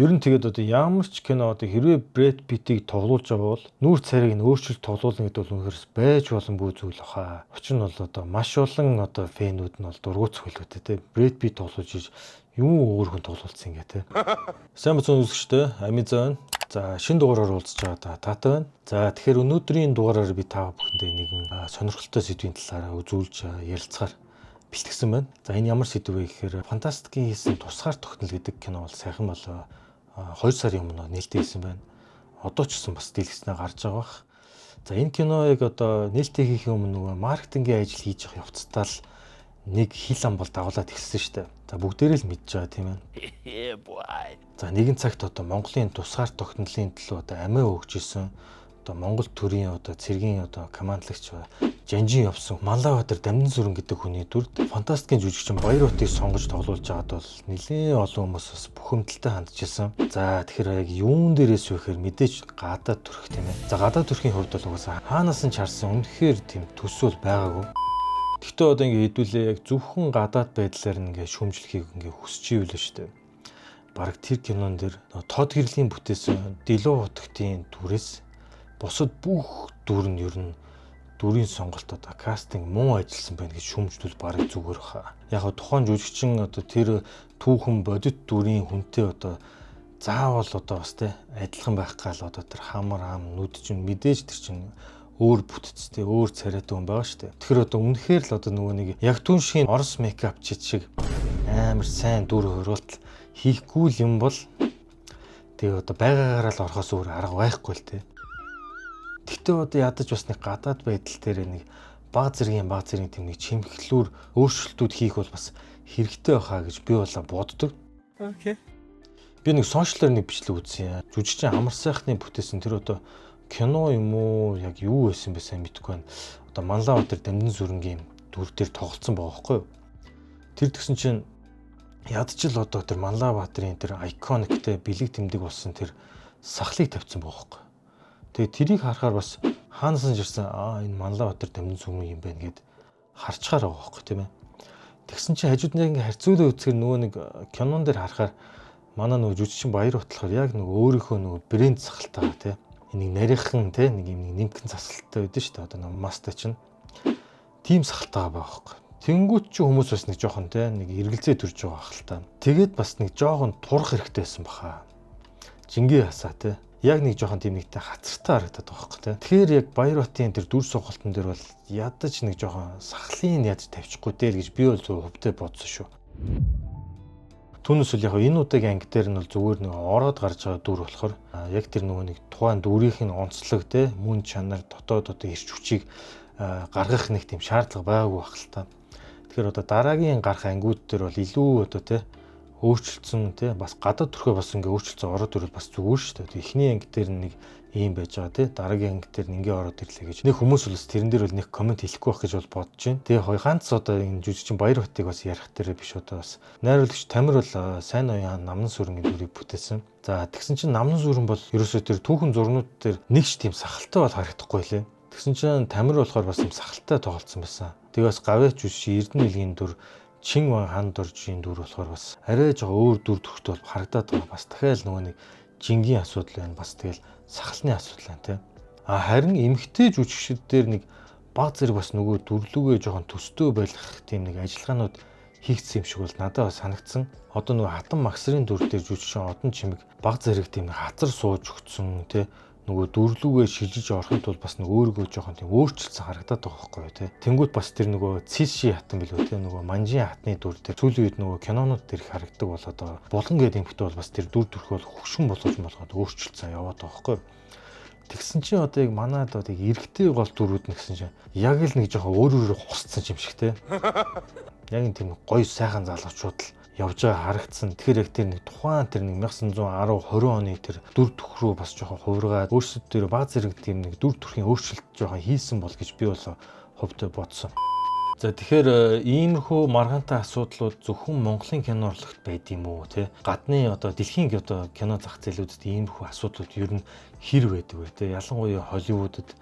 Ер нь тэгээд одоо ямар ч кино одоо хэрвээ Брэд Питтийг тоглуулж байгаа бол нүүр царайг нь өөрчилж тоглуулна гэдэг бол үнэхээр байж боломгүй зүйл баха. Учир нь бол одоо маш олон одоо фэнүүд нь бол дургуутс хөлөөтэй те. Брэд Питт тоглуулж иж юм өөр хүн тоглуулсан ингээ те. Сайн бацхан үзэгчтэй Amazon. За шинэ дугаараар уулзч байгаа таатай байна. За тэгэхээр өнөөдрийн дугаараар би та бүхэндээ нэгэн сонирхолтой сэдвийн талаар үзүүлж ярилцахаар бэлтгэсэн байна. За энэ ямар сэдв вэ гэхээр Фантастикийн хийсэн тусгаар тогтнол гэдэг кино бол сайхан болоо 2 сарын өмнө нээлттэй хийсэн байна. Одоо ч гэсэн бас дэлгэцнээ гарч байгаа бах. За энэ киноыг одоо нээлттэй хийхин өмнө нөгөө маркетингийн ажил хийж явах явцдаа л нэг хил ам бол дагуулад эхэлсэн шүү дээ. За бүгдээрээ л мэдж байгаа тийм ээ. За нэгэн цагт одоо Монголын тусгаар тогтнолын төлөө одоо амиа өгч исэн одоо Монгол төрийн одоо цэргийн одоо командлагч Жанжин явсан Манлайбаатар Дамнин сүрэн гэдэг хүний дүрд фантастикийн жүжигчин Баяруудыг сонгож тоглуулж байгаад бол нэлээд олон хүмүүс бас бухимдалтай хандж ирсэн. За тэгэхээр яг юун дээрээс вэ гэхээр мэдээж гадаад төрх тийм ээ. За гадаад төрхийн хувьд бол угаасаа хаанаас нь чарсан үнэхээр тийм төсөөл байгаагүй. Гэхдээ одоо ингэ хэдүүлээ яг зөвхөн гадаад байдлаар ингээ шүүмжлэхийг ингээ хүсэж ивэл шүү дээ. Бараг тэр кинон дээр Тод Гэрлийн бүтээсэн Дэлөө хутагтын дүрээс бусад бүх дүр нь ер нь дүрийн сонголт одоо кастинг муу ажилласан байна гэж шүүмжлүүл бараг зүгээр хаа. Яг нь тухайн жүжигчин одоо тэр түүхэн бодит дүрийн хүнтэй одоо заавал одоо бас те адилхан байх гал одоо тэр хамар хам нүд чинь мэдээж тэр чинь өөр бүтцтэй өөр царайтай хүн байгаа шүү дээ. Тэгэхээр одоо үнэхээр л одоо нөгөө нэг яг түн шиг орос мейкап шиг амар сайн дүр хөрөлт хийхгүй юм бол тэгээ одоо байгаагаараа л орохоос өөр арга байхгүй л те. Гэхдээ одоо ядаж бас нэг гадаад байдал дээр нэг баг зэргийн тийм нэг чимхлүүр өөрчлөлтүүд хийх бол бас хэрэгтэй байхаа гэж би болоо боддог. Окей. Би нэг сошиалаар нэг бичлэг үзсэн. Жүжигчин Амар сайхны бүтээсэн тэр одоо кино юм уу яг юу байсан бэ сайн мэдэхгүй байна. Одоо Манлайбаатар Дамнин сүрэнгийн дүр дээр тоглолцсон байгаа байхгүй юу? Тэр тэгсэн чинь ядч л одоо тэр Манлайбаатарын тэр iconic-тэй бэлэг тэмдэг болсон тэр сахлыг тавьсан байгаа байхгүй юу? Тэгээ тэрийг харахаар бас хаанаас нь ирсэн энэ Манлайбаатар Дамнин сүрэн юм байна гэд харчаар байгаа байхгүй тийм ээ. Тэгсэн чинь хажууд нь ингээ харьцуулаа үзэхээр нөгөө нэг кинон дээр харахаар манай нөгөө жүжигчин Баяр батлахаар яг нөгөө өөрийнхөө нөгөө брэнд сахалтаа тийм энийг нарийнхан тийм нэг юм нэмгэн засалтай байдаг шүү дээ. Одоо нөгөө мастай чинь тийм сахалтаа байгаа байхгүй. Тэнгүүт чи хүмүүс бас нэг жоохон тийм нэг эргэлзээ төрж байгаа хальтаа. Тэгээд бас нэг жоохон турах хэрэгтэй байсан баха. Жингээ хасаа тийм яг нэг жоохон тийм нэгтэй хацартай харагдаад байгаа байхгүй тийм. Тэгэхээр яг Баяруудын тэр дүр сонголтон дээр бол ядаж нэг жоохон сахлын яаж тавьчихгүй дээ гэж би бол зөв хөвдөө бодсон шүү. Түүнээс л яг энэ удаагийн анги дээр нь бол зүгээр нэг ороод гарч байгаа дүр болохоор яг тэр нөгөө нэг тухайн дүрийнх нь онцлог те мөн чанар дотоод одоо ирч хүчийг гаргах нэг тийм шаардлага байгаагүй байх л та. Тэгэхээр одоо дараагийн гарах ангиуд дээр бол илүү одоо те өөрчлөлтсөн те бас гадаад төрхөө бас ингээ өөрчлөлтсөн ороод ирвэл бас зүгээр шүү дээ. Эхний анги дээр нэг ийм байж байгаа те дараагийн анги дээр ингээ ороод ирлээ гэж нэг хүмүүс бол тэрэн дээр бол нэг комент хэлэхгүй байх гэж бол бодож байна. Тэгээ ганц одоо энэ жүжигчин Баяруудыг бас ярих дээр биш одоо бас найруулагч Тамир бол сайн уян Намнан сүрэнгийн дүрийг бүтээсэн. За тэгсэн чинь Намнан сүрэн бол ерөөсөө тэр түүхэн зурнууд дээр нэг ч тийм сахалтай бол харагдахгүй лээ. Тэгсэн чинь Тамир болохоор бас юм сахалтай тоглолцсон байсан. Тэгээ бас гавьяач жүжигчин Эрдэнэлгийн дүр Чин хаан дуржийн дүр болохоор бас арай жоо өөр дүр төрхтэй бол харагдаад байгаа. Бас дахиад нөгөө нэг жингийн асуудал байна. Бас тэгэл сахалны асуудал байна тий. Харин эмгтэй жүжигчид дээр нэг баг зэрэг бас нөгөө дүрлүүгээ жоохон төстэй байлгах тийм нэг ажиллагаанууд хийгдсэн юм шиг бол надад бас санагдсан. Одоо нөгөө Хатан Магсрын дүр дээр жүжигчин Одон Чимэг баг зэрэг тийм хазар сууж өгцөн тий. Нөгөө дүрлүүгээ шилжиж орохын тулд бас нэг өөрийгөө жоохон тийм өөрчилсөн харагдаад байгаа байхгүй юу тий. Тэнгүүд бас тэр нөгөө Циши хатан билүү тий нөгөө Манжин хатны дүр дээр сүүлийн үед нөгөө кинонууд дээр их харагдаг бол одоо Булган гэдэг эмэгтэй бол бас тэр дүр төрх бол хөвшин болгоод өөрчилсөн яваад байгаа байхгүй юу. Тэгсэн чинь одоо яг манайд одоо эрэгтэй гол дүрүүд нь гэсэн чинь яг л нэг жоохон өөр хусцсан юм шиг тий. Яг энэ тийм гоё сайхан залуучууд л явж байгаа харагдсан. Тэгэхээр яг тэр нэг тухайн тэр 1910 20 оны тэр дүр төрх рүү бас жоохон хувиргаад өөрсдөө тэр баг зэрэг тийм нэг дүр төрхийн өөрчлөлт жоохон хийсэн бол гэж би бол хөвдөө бодсон. За тэгэхээр иймэрхүү маргаантай асуудлууд зөвхөн Монголын кино урлагт байд юм уу те? Гадны одоо дэлхийн одоо кино зах зээлүүдэд иймэрхүү асуудлууд ер нь хэр байдаг вэ те? Ялангуяа Холливуудад.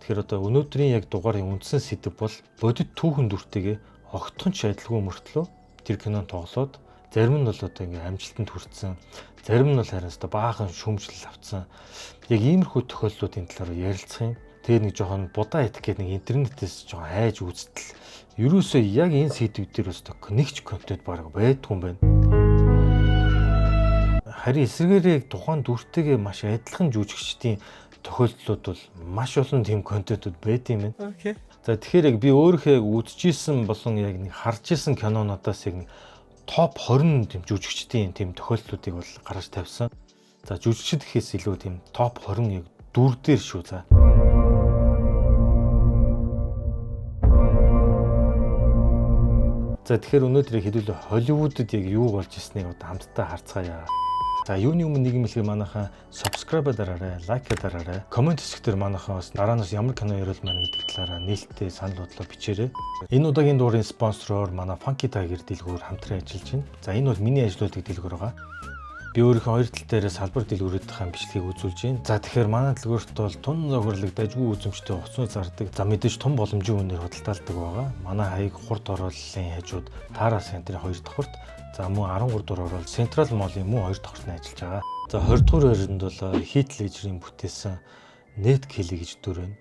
Тэгэхээр одоо өнөөдрийн яг дугаарын үндсэн сэдэв бол бодит түүхэн дүртэйгээ огтхон ч адилгүй мөртлөө тэр кинон тоглоод Зарим нь бол одоо ингээ амжилтанд хүрсэн. Зарим нь бол харин өстө баахан шүүмжлэл авцсан. Яг иймэрхүү тохиолдлуудын талаар ярилцах юм. Тэгээ нэг жоохон будаа идэх гэдэг нэг интернетээс жоохон хайж үзтэл ерөөсөө яг энэ сэдвүүд дээр өстө нэгч контент бараг байдгүй юм байна. Харин эсвэргээрээ тухайн дүртэйгээ маш адилхан жүжигчдийн тохиолдлууд бол маш олон тийм контентууд байд юм байна. Окей. За тэгэхээр яг би өөрийнхөө яг үзчихсэн болон яг нэг харж исэн кинонуудаас яг нэг топ 20 тийм жүжигчдийн тийм тохиолдлуудыг бол гаргаж тавьсан. За жүжигчд гэхээс илүү тийм топ 20 яг дүр дээр шүү за. За тэгэхээр өнөөдөр хэдүүлээ Холливуудад яг юу болж ирснийг одоо хамтдаа харцгаая. За юуны өмнө нэг юм хэлээ манайхаа subscribe дараарай, лайк дараарай. Коммент хэсгээр манайхаа бас дараанаас ямар кино ярил маань гэдэг талаараа нээлттэй санал бодлоо бичээрэй. Энэ удаагийн дуурын спонсороор манай Funky Tiger дэлгүүр хамтран ажиллаж байна. За энэ бол миний ажлуудыг дэлгүүр байгаа. Би өөрийнхөө хоёр тал дээрээ салбар дэлгүүрүүдийн бичлэгийг үзүүлж байна. За тэгэхээр манай дэлгүүрт бол тун зохирлог дажгүй үзэмжтэй уцаа зардаг. За мэдээж том боломжийн үнээр худалдаалдаг байгаа. Манай хаяг хурд оруулалтын хажууд Tara Center-ийн 2 давхарт. За мөн 13 дугаар орол Central Mall-ийн мөн 2 давхарт ажиллаж байгаа. За 20 дугаар байранд бол Heath Ledger-ийн бүтээсэн Ned Kelly гэж дүр байна.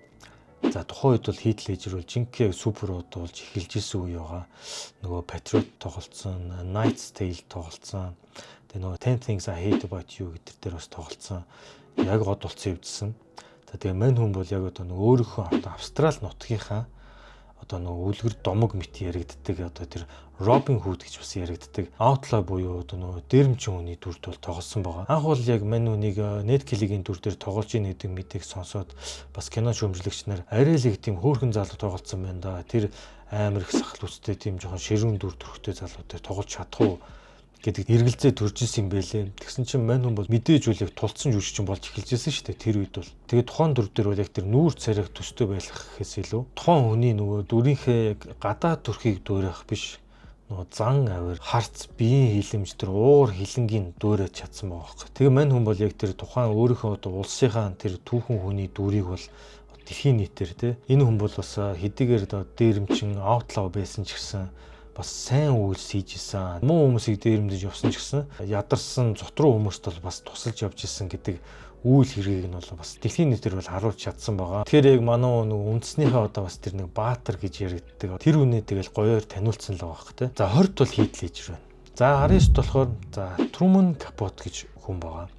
За тухайн үед бол Heath Ledger бол жинхэнэ суперуд болж эхэлж исэн үе байгаа. Нөгөө Patriot тоглолцсон, Knight's Tale тоглолцсон. Тэгээ нөгөө 10 Things I Hate About You гэдэг дээр бас тоглолцсон. Яг гол болцсон явжсэн. За тэгээ мань хүн бол яг одоо нөгөө өөрийнхөө Австрали нутгийнхаа одоо нөгөө үлгэр домог мэт яригддаг одоо тэр Робин Худ гэж бас яригддаг. Outlaw буюу одоо нөгөө дээрмчин хүний дүрд бол тоглосон байгаа. Анх бол яг мань үнийг Ned Kelly-гийн дүр дээр тоглож ийн гэдэг мэдээ сонсоод бас кино шүүмжлэгч нар арай л их тийм хөөрхөн залуу тоглолцсон байна да. Тэр амар их сахал үстэй тийм жоохон ширүүн дүр төрхтэй залуутай тоглож чадах уу гэдэг эргэлзээ төрж исэн юм байлээ. Тэгсэн чинь мань хүн бол мэдээж үл яг тулцсан жүжигчин болж эхэлж исэн шүү дээ. Тэр үед бол. Тэгээд тухайн дүр дээр бол яг тэр нүүр царайх төстэй байх гэхээс илүү тухайн хүний нөгөө дүрийнхээ яг гадаа төрхийг дуурайх биш. Нөгөө зан авир, харц, биеийн хилэмж тэр уур хилэнгийн дуурайж чадсан байгаа хэрэг. Тэгээ мань хүн бол яг тэр тухайн өөрийнхөө одоо улсынхаа тэр түүхэн хүний дүрийг бол дэлхийн нийтээр те энэ хүн бол бас хэдийгээр дээрэмчин outlaw байсан ч гэсэн бас сайн үйлс хийж исэн. Муу хүмүүсийг дээрэмдэж явсан ч гэсэн ядарсан зотруу хүмүүст бол бас тусалж явж исэн гэдэг үйл хэргийг нь бол бас дэлхийн нийтээр бол харуулж чадсан байгаа. Тэгэхээр яг манай нөгөө үндэснийхээ одоо бас тэр нэг баатар гэж яригддаг. Тэр үнэ тэгэл гоёор таниулсан л байгаа хэ. За 20-т бол Heath Ledger байна. За 19-т болохоор за Truman Capote гэж хүн байгаа.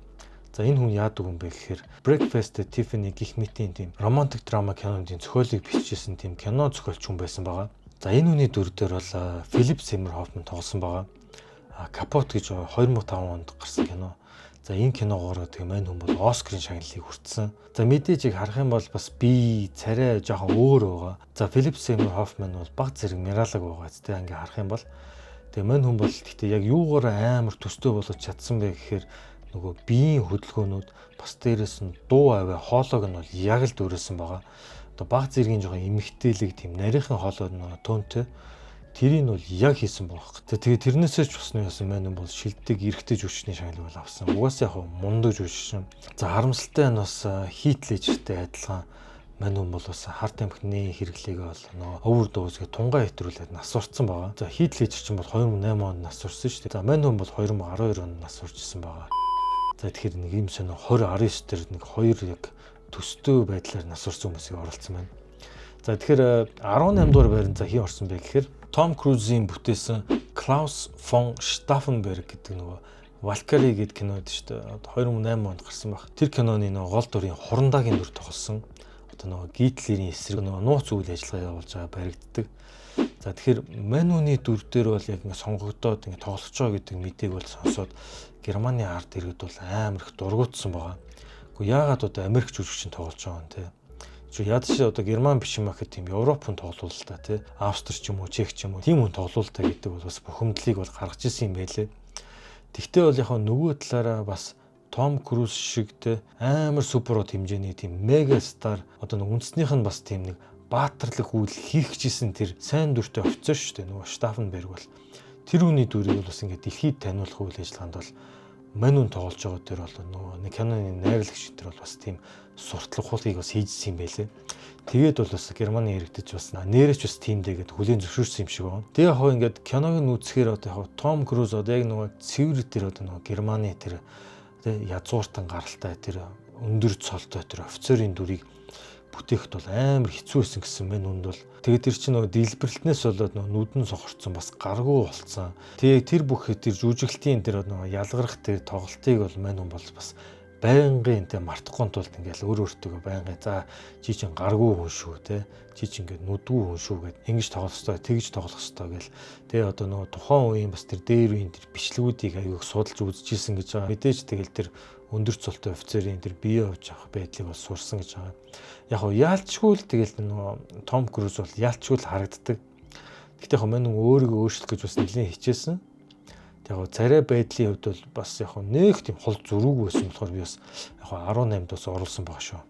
За энэ хүн яадаг хүн бэ гэхээр Breakfast at Tiffany гэх мэтийн тийм романтик драма киноны зохиолыг бичижсэн тийм кино зохиолч хүн байсан байгаа. За энэ хүний дүр дээр бол Philip Seymour Hoffman тоглосон байгаа. Capote гэж 2005 онд гарсан кино. За энэ киногоор тэгээ мань хүн бол Оскарын шагналыг хүртсэн. За мэдээж яг харах юм бол бас би царай жоохон өөр байгаа. За Philip Seymour Hoffman бол баг зэрэг миралаг байгаа зү ингээ харах юм бол тэгээ мань хүн бол гэхдээ яг юугаар амар төстэй болж чадсан бэ гэхээр нөгөө биеийн хөдөлгөөнүүд бас дээрэс нь дуу аваа хоолойг нь бол яг л дүүрсэн байгаа. Баг зэргийн жоохон эмхтэлэг тийм нарийнхан хоолойд нэг төөнтэй тэрийг бол яг хийсэн байгаа. Тэгээ тэрнээсээ ч бас нэг юм бол шилдэг эрэгтэй жүжигчний шагналыг бол авсан. Угаасаа яг мундаг жүжигчин. За харамсалтай нь бас Heath Ledgerтэй адилхан мань хүн бол бас харт амхны хэрэглээг бол нөгөө overdose гэх тунгаа хэтрүүлээд нас урцсан байгаа. За Heath Ledger ч бол 2008 онд нас урсан шүү дээ. За мань хүн бол 2012 онд нас уржсэн байгаа. За тэгэхээр нэг юм сонио 2019 дээр нэг хоёр яг төстэй байдлаар нас урсан хүмүүсийг оролцсон байна. За тэгэхээр 18 дугаар байранд за хин орсон бэ гэхээр Tom Cruise-ийн бүтээсэн Klaus von Stauffenberg гэдэг нөгөө Valkyrie гэдэг кино байдаг шүү дээ. 2008 онд гарсан баг. Тэр киноны нөгөө гол дүрийн Хурандагийн дүр тоглосон. Одоо нөгөө Гитлерийн эсрэг нөгөө нууц үйл ажиллагаа явуулж байгаа баригддаг. За тэгэхээр Мануны дүр дээр бол яг ингэ сонгогдоод ингэ тоглож байгаа гэдэг мэдээг бол сонсоод Германы ард иргэд бол амар их дургуутсан байгаа. Яагаад одоо Америк жүжигчин тоглож байгаа юм те. Чи ядч одоо Герман биш юм ахад тийм Европын тоглоул та те. Австри ч юм уу, Чех ч юм уу тийм хүн тоглоул та гэдэг бол бас бухимдлыг бол гаргаж ирсэн юм байлээ. Тэгтээ бол яг нөгөө талаараа бас Том Круз шиг те амар суперод хэмжээний тийм мега стар одоо нэг үндэснийх нь бас тийм нэг баатарлаг үйл хийх гэжсэн тэр сайн дүртэй офицер шүү дээ. Нөгөө Стаффенберг бол тэр үний дүрийг бол бас ингээд дэлхийд таниулах үйл ажиллагаанд бол Манун тоглож байгаа дээр бол нөгөө нэг киноны найрлагч дээр бол бас тийм суртлах хуулийг бас хийжсэн юм байлээ. Тэгээд бол бас Германы иргэдэж бас нэрэж бас тиймдээ гэд хүлээн зөвшөөрсөн юм шиг байна. Тэгээ хоо ингээд киног нь үзэхээр одоо яг Том Круз одоо яг нөгөө цэвэр дээр одоо нөгөө Германы тэр язгууртан гаралтай тэр өндөр цолтой тэр офицерын дүрийг бүтээхэд бол амар хэцүү байсан гэсэн мэн үнд бол тэгээд тэр чинь нөгөө дэлбэрэлтнээс болоод нөгөө нүдэн сохорцсон бас гаргуу болцсон. Тэгээд тэр бүх тэр жүжиглэлтийн тэр нөгөө ялгарх тэр тоглолтыг бол мэн хүн бол бас байнгын тэ мартахгүй тулд ингээл өөр өөртөө байнгын за чи чин гаргуу хүн шүү те чи чин ингээд нүдгүй хүн шүү гэд ингэж тоглох хэвээр тэгж тоглох хэвээр гэл тэгээ одоо нөгөө тухайн үеийн бас тэр дээр үеийн тэр бичлэгүүдийг аяг судалж үзчихсэн гэж байгаа. Мэдээж тэгэл тэр өндөр цолтой офицерын тэр бие авч авах байдлыг бол сурсан гэж байгаа. Яг нь яалчгүй л тэгэл нөгөө Том Круз бол яалчгүй л харагддаг. Гэхдээ яг мань өөрийгөө өөрчлөх гэж бас нэлээд хичээсэн. Яг царай байдлын хувьд бол бас яг нэг тийм хол зөрүүг байсан болохоор би бас яг 18-д бас оруулсан байгаа шүү.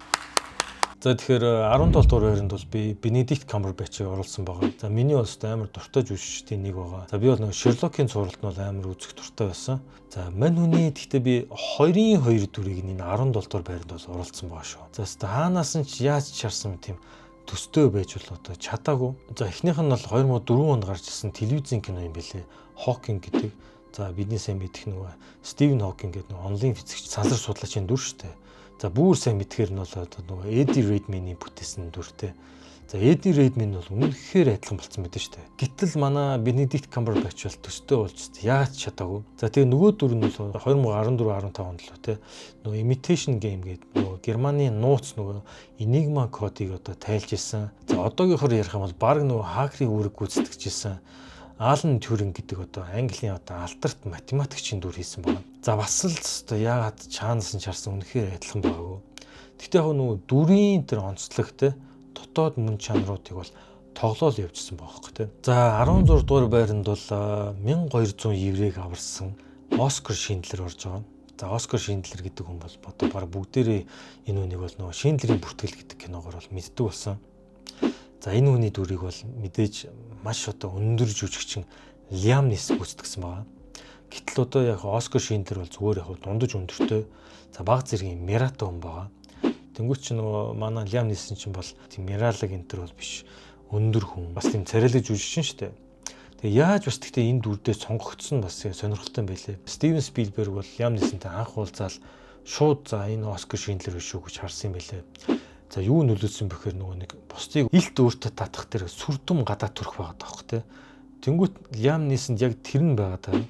За тэгэхээр 17 дугаар байранд бол би Бенедикт Камбербэтчийг оруулсан байгаа. За миний бас амар дуртай жүжигчдийн нэг байгаа. За би бол нэг Шерлокийн цувралд нь бол амар үзэх дуртай байсан. За мань хүний гэхдээ би 2-2 дүрийг энэ 17 дугаар байранд бол оруулсан байгаа шүү. За хаанаас нь ч яаж чарсан тийм төстэй байж бол одоо чадаагүй. За эхнийх нь бол 2004 онд гарч ирсэн телевизийн кино юм билээ. Хокинг гэдэг. За бидний сайн мэдэх нөгөө Стивен Хокинг гэдэг нөгөө онлайн физикч сансар судлаачийн дүр шүү дээ. За бүр сайн мэдхээр нь бол одоо нөгөө Эдди Редмейний бүтээсэн дүртэй. За Эдди Редмейн бол үнэхээр адилхан болсон байдаг шүү дээ. Гэтэл манай Бенедикт Камбербэтч бол төстэй болж яагаад чадаагүй. За тэгээ нөгөө дүр нь бол 2014-15 онд л те нөгөө Imitation Game гэдэг нөгөө Германы нууц нөгөө Enigma кодыг одоо тайлж исэн. За одоогийнхоор ярих юм бол баг нөгөө хакерийн үүрэг гүйцэтгэж исэн. Алан Тюринг гэдэг одоо Английн одоо алдарт математикчийн дүр хийсэн байна. За бас л одоо яагаад чаанаас нь чарсан үнэхээр адилхан байгаагүй. Гэхдээ яг нөгөө дүрийн тэр онцлог те дотоод мөн чанаруудыг бол тоглоол явьжсэн байхгүй те. За 16 дугаар байранд бол 1200 еврейг аварсан Оскар Шиндлер орж байгаа. За Оскар Шиндлер гэдэг хүн бол одоо баг бүгдээрээ энэ үнийг бол нөгөө Шиндлерийн бүртгэл гэдэг киногоор бол мэддэг болсон. За энэ хүний дүрийг бол мэдээж маш одоо өндөр жүжигчин Лиам Нисэн гүйцэтгсэн байгаа. Гэтэл одоо яг Оскар Шиндлер бол зүгээр яг дундаж өндөртэй. За баг зэргийн Мирата хүн байгаа. Тэнгүүт чи нөгөө манай Лиам Нисэн чинь бол тийм Миралаг энэ төр бол биш. Өндөр хүн. Бас тийм царайлаг жүжигчин шүү дээ. Тэгээ яаж бас тэгтээ энэ дүрдээ сонгогдсон бас сонирхолтой юм байлээ. Стивен Спилберг бол Лиам Нисэнтэй анх уулзаал шууд за энэ Оскар Шиндлер биш үү гэж харсан юм байлээ. За юу нөлөөсөн бэхээр нөгөө нэг бусдыг илт өөртөө татах тэр сүрдэм гадаа төрөх байгаа таахгүй те. Тэнгүүт Лиам Нисэнд яг тэр нь байгаа даа.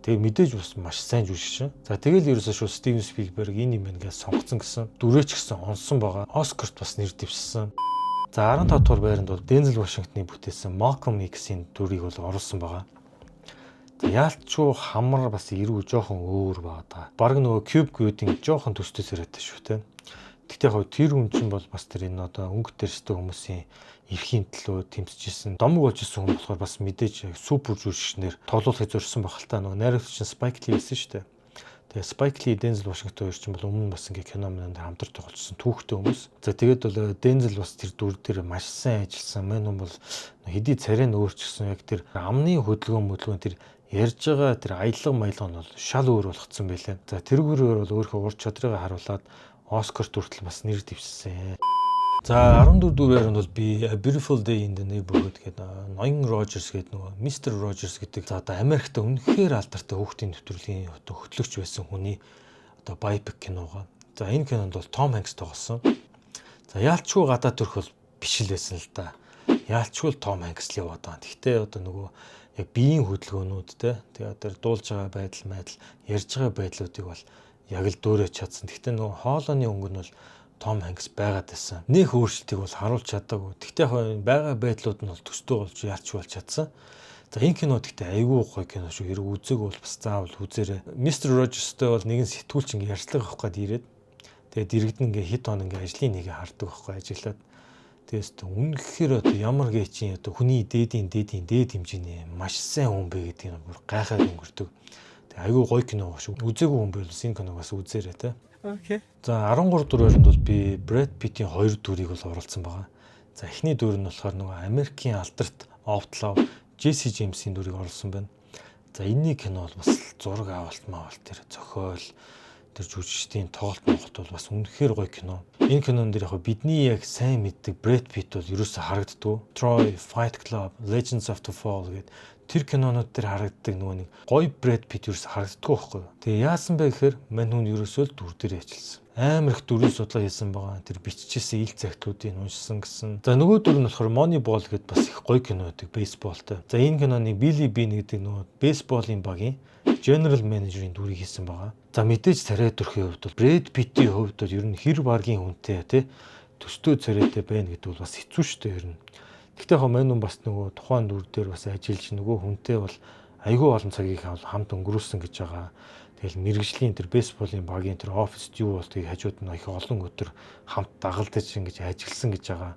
Тэгээ мэдээж бас маш сайн жүжигчин. За тэгэл ерөөсөө шууд Стивен Спилберг энэ юм ингээд сонгоцсон гэсэн дүрээч гэсэн онсон байгаа. Оскарт бас нэр дэвшсэн. За 15 дугаар байранд бол Дензел Вашингтны бүтээсэн Malcolm X-ийн дүрийг бол оруулсан байгаа. За яалтчгүй хамар бас ирүү жоохон өөр байгаа даа. Бараг нөгөө Cube Good-ийн жоохон төстэй царайтай шүү те. Гэхдээ яг тэр хүн чинь бол бас тэр энэ одоо өнгө төрстэй хүмүүсийн эрхийн төлөө тэмцэжсэн домог болж исэн хүн болохоор бас мэдээж супер жүжигчнэр тоглуулахыг зорьсон байх л та нөгөө найруулагч Spike Lee байсан шүү дээ. Тэгээ Spike Lee Denzel Washington хоёр ч бол өмнө бас ингээ кино манд хамтар тоглолцсон түүхтэй хүмүүс. За тэгээд бол Denzel бас тэр дүр дээр маш сайн ажилласан. Мань хүн бол хэдий царайг өөрчилсөн яг тэр амны хөдөлгөөн тэр ярьж байгаа тэр аялга маялга нь бол шал өөр болгоцсон байлаа. За тэрүүгээр бол өөрийнхөө ур чадрыг харуулад Оскар хүртэл бас нэр дэвшсэн. За 14 дугаар байранд бол би Beautiful Day in the Neighborhood гэдэг Ноён Рожерс гэдэг нөгөө Mr. Rogers гэдэг за одоо Америкт үнэхээр алдартай хүүхдийн нэвтрүүлгийн одоо хөтлөгч байсан хүний одоо biopic киногаа. За энэ кинонд бол Том Хэнкс тоглосон. За яалчгүй гадаа төрөх бол биш л байсан л да. Яалчгүй Том Хэнкс л яваад байгаа. Гэхдээ одоо нөгөө яг биеийн хөдөлгөөнүүд те тэгээ одоо дуулж байгаа байдал ярьж байгаа байдлуудыг бол яг л дөөрэж чадсан. Гэхдээ нөгөө хоолойны өнгө нь бол Том Хэнкс байгаад байсан. Нөх өөрчлөлтийг бол харуулж чадаагүй. Гэхдээ яг байгаа байдлууд нь бол төстэй болж яалч болж чадсан. За энэ кино гэхдээ айгүй гоё кино шүү. Хэрэг үзег бол бас заавал үзээрэй. Mr. Rogers-тэй бол нэгэн сэтгүүлч ингээ ярьцлага авах гээд ирээд тэгээд дэрэгдэн ингээ хэд он ингээ ажлын нэгэ хардаг байхгүй ажиллаад. Тэгээс үнэхээр одоо ямар гээчийн одоо хүний дээд хэмжээний маш сайн хүн бэ гэдгийг бүр гайхаад өнгөрдөг. Тэгээ айгүй гоё кино баг шүү. Үзээгүй хүн бол энэ киног бас үзээрэй те. Окей. За 13 дуурайнд бол би Брэд Питтийн хоёр дүрийг бол оруулсан байгаа. За эхний дүр нь болохоор нөгөө Америкийн алдарт Outlaw Jesse James-ийн дүрийг оруулсан байна. За энэний кино бол бас зураг авалт маавал тэр зохиол тэр жүжигчдийн тоглолт бол бас үнэхээр гоё кино. Энэ кинон дээр яг бидний яг сайн мэддэг Брэд Питт бол ерөөсө харагддгүй. Troy, Fight Club, Legends of the Fall гэдэг тэр кинонууд дээр харагддаг нөгөө нэг гоё Брэд Питт ерөөсө харагддгүй байхгүй юу. Тэгээ яасан бэ гэхээр мань хүн ерөөсөө л дүр дээр ажилласан. Амар их дүрийн судлаа хийсэн байгаа. Тэр биччихсэн ил цагтуудыг уншсан гэсэн. За нөгөө дүр нь болохоор Moneyball гэдээ бас их гоё кино байдаг, бейсболтой. За энэ киноны Billy Bean гэдэг нөгөө бейсболын багийн General Manager-ийн дүрийг хийсэн байгаа. За мэдээж царай төрхийн хувьд бол Брэд Питтийн хувьд бол ер нь хэр баргийн хүнтэй тий төстөө царайтай байна гэдэг бол бас хэцүү шүү дээ ер нь. Гэхдээ яг мань хүн бас нөгөө тухайн дүр дээр бас ажиллаж нөгөө хүнтэй бол айгүй олон цагийг хамт өнгөрүүлсэн гэж байгаа. Тэгэл мэрэгжлийн тэр бейсболын багийн тэр оффист юу болтыг хажууд нь их олон өдөр хамт дагалдаж ингэж ажилласан гэж байгаа.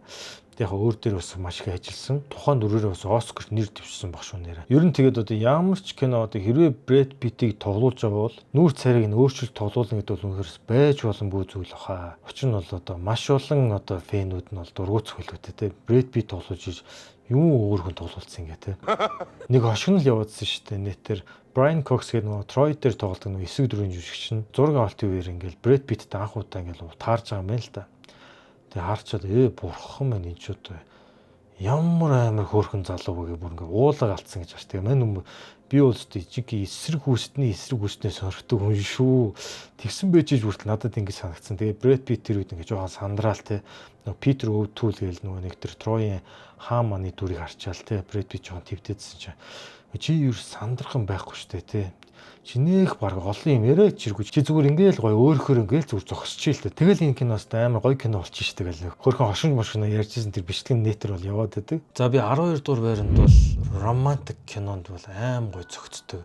Тэг яг өөр дээр бас маш их ажилласан. Тухайн дүрээрээ бас Оскар нэр дэвшсэн баг шүү нэрэ. Ер нь тэгээд одоо ямар ч кино одоо хэрвээ Брэд Питтийг тоглуулж байгаа бол нүүр царайг нь өөрчлөлт тоглуулна гэдэг бол үнэхээр байж боломгүй зүйл баха. Учир нь бол одоо маш олон одоо фэнүүд нь бол дургуутс хөлгөтэй те. Брэд Питт тоглуулж иж юм өөр хүн тоглуулсан ингээ те. Нэг хошигнол яваадсан шүү дээ нэтэр. Brian Cox гэдэг нөгөө Troy дээр тоглодог нөгөө эсэг дөрвийн жүжигч нь зураг авалтын үеэр ингээл Брэд Питт анх удаа ингээл таарж байгаа юм байна л да. Тэгээ харчаад бурхан маань энэ ч одоо ямар амар хөөрхөн залуу вэ бүр ингээ уулаг алдсан гэж байна. Тэгээ мань би бол жиг эсрэг хүснээс хорхдог хүн шүү. Тэгсэн байж бүртэл надад ингэ санагдсан. Тэгээ Брэд Питт тэр үед ингээ жоохон сандраал те. Нөгөө Питер Өвтүүл гээл нөгөө нэг тэр Троийн хаан маны дүрийг харчаал те. Брэд Питт жоохон твдэдсэн чинь чи юу сандрахын байхгүй штэ те. Чинээх баг олон юм яриач чиргүүч. Чи зүгээр ингээл гоё өөрөөр ингээл зүгээр зогсчих л те. Тэгэл энэ киноос амар гоё кино болчих штэ гэл. Хөрхөн хошин мошно ярьжсэн тэр бичлэг нэтер бол яваад байдаг. За би 12 дугаар байранд бол романтик кинонд бол аим гоё зөгцдөг.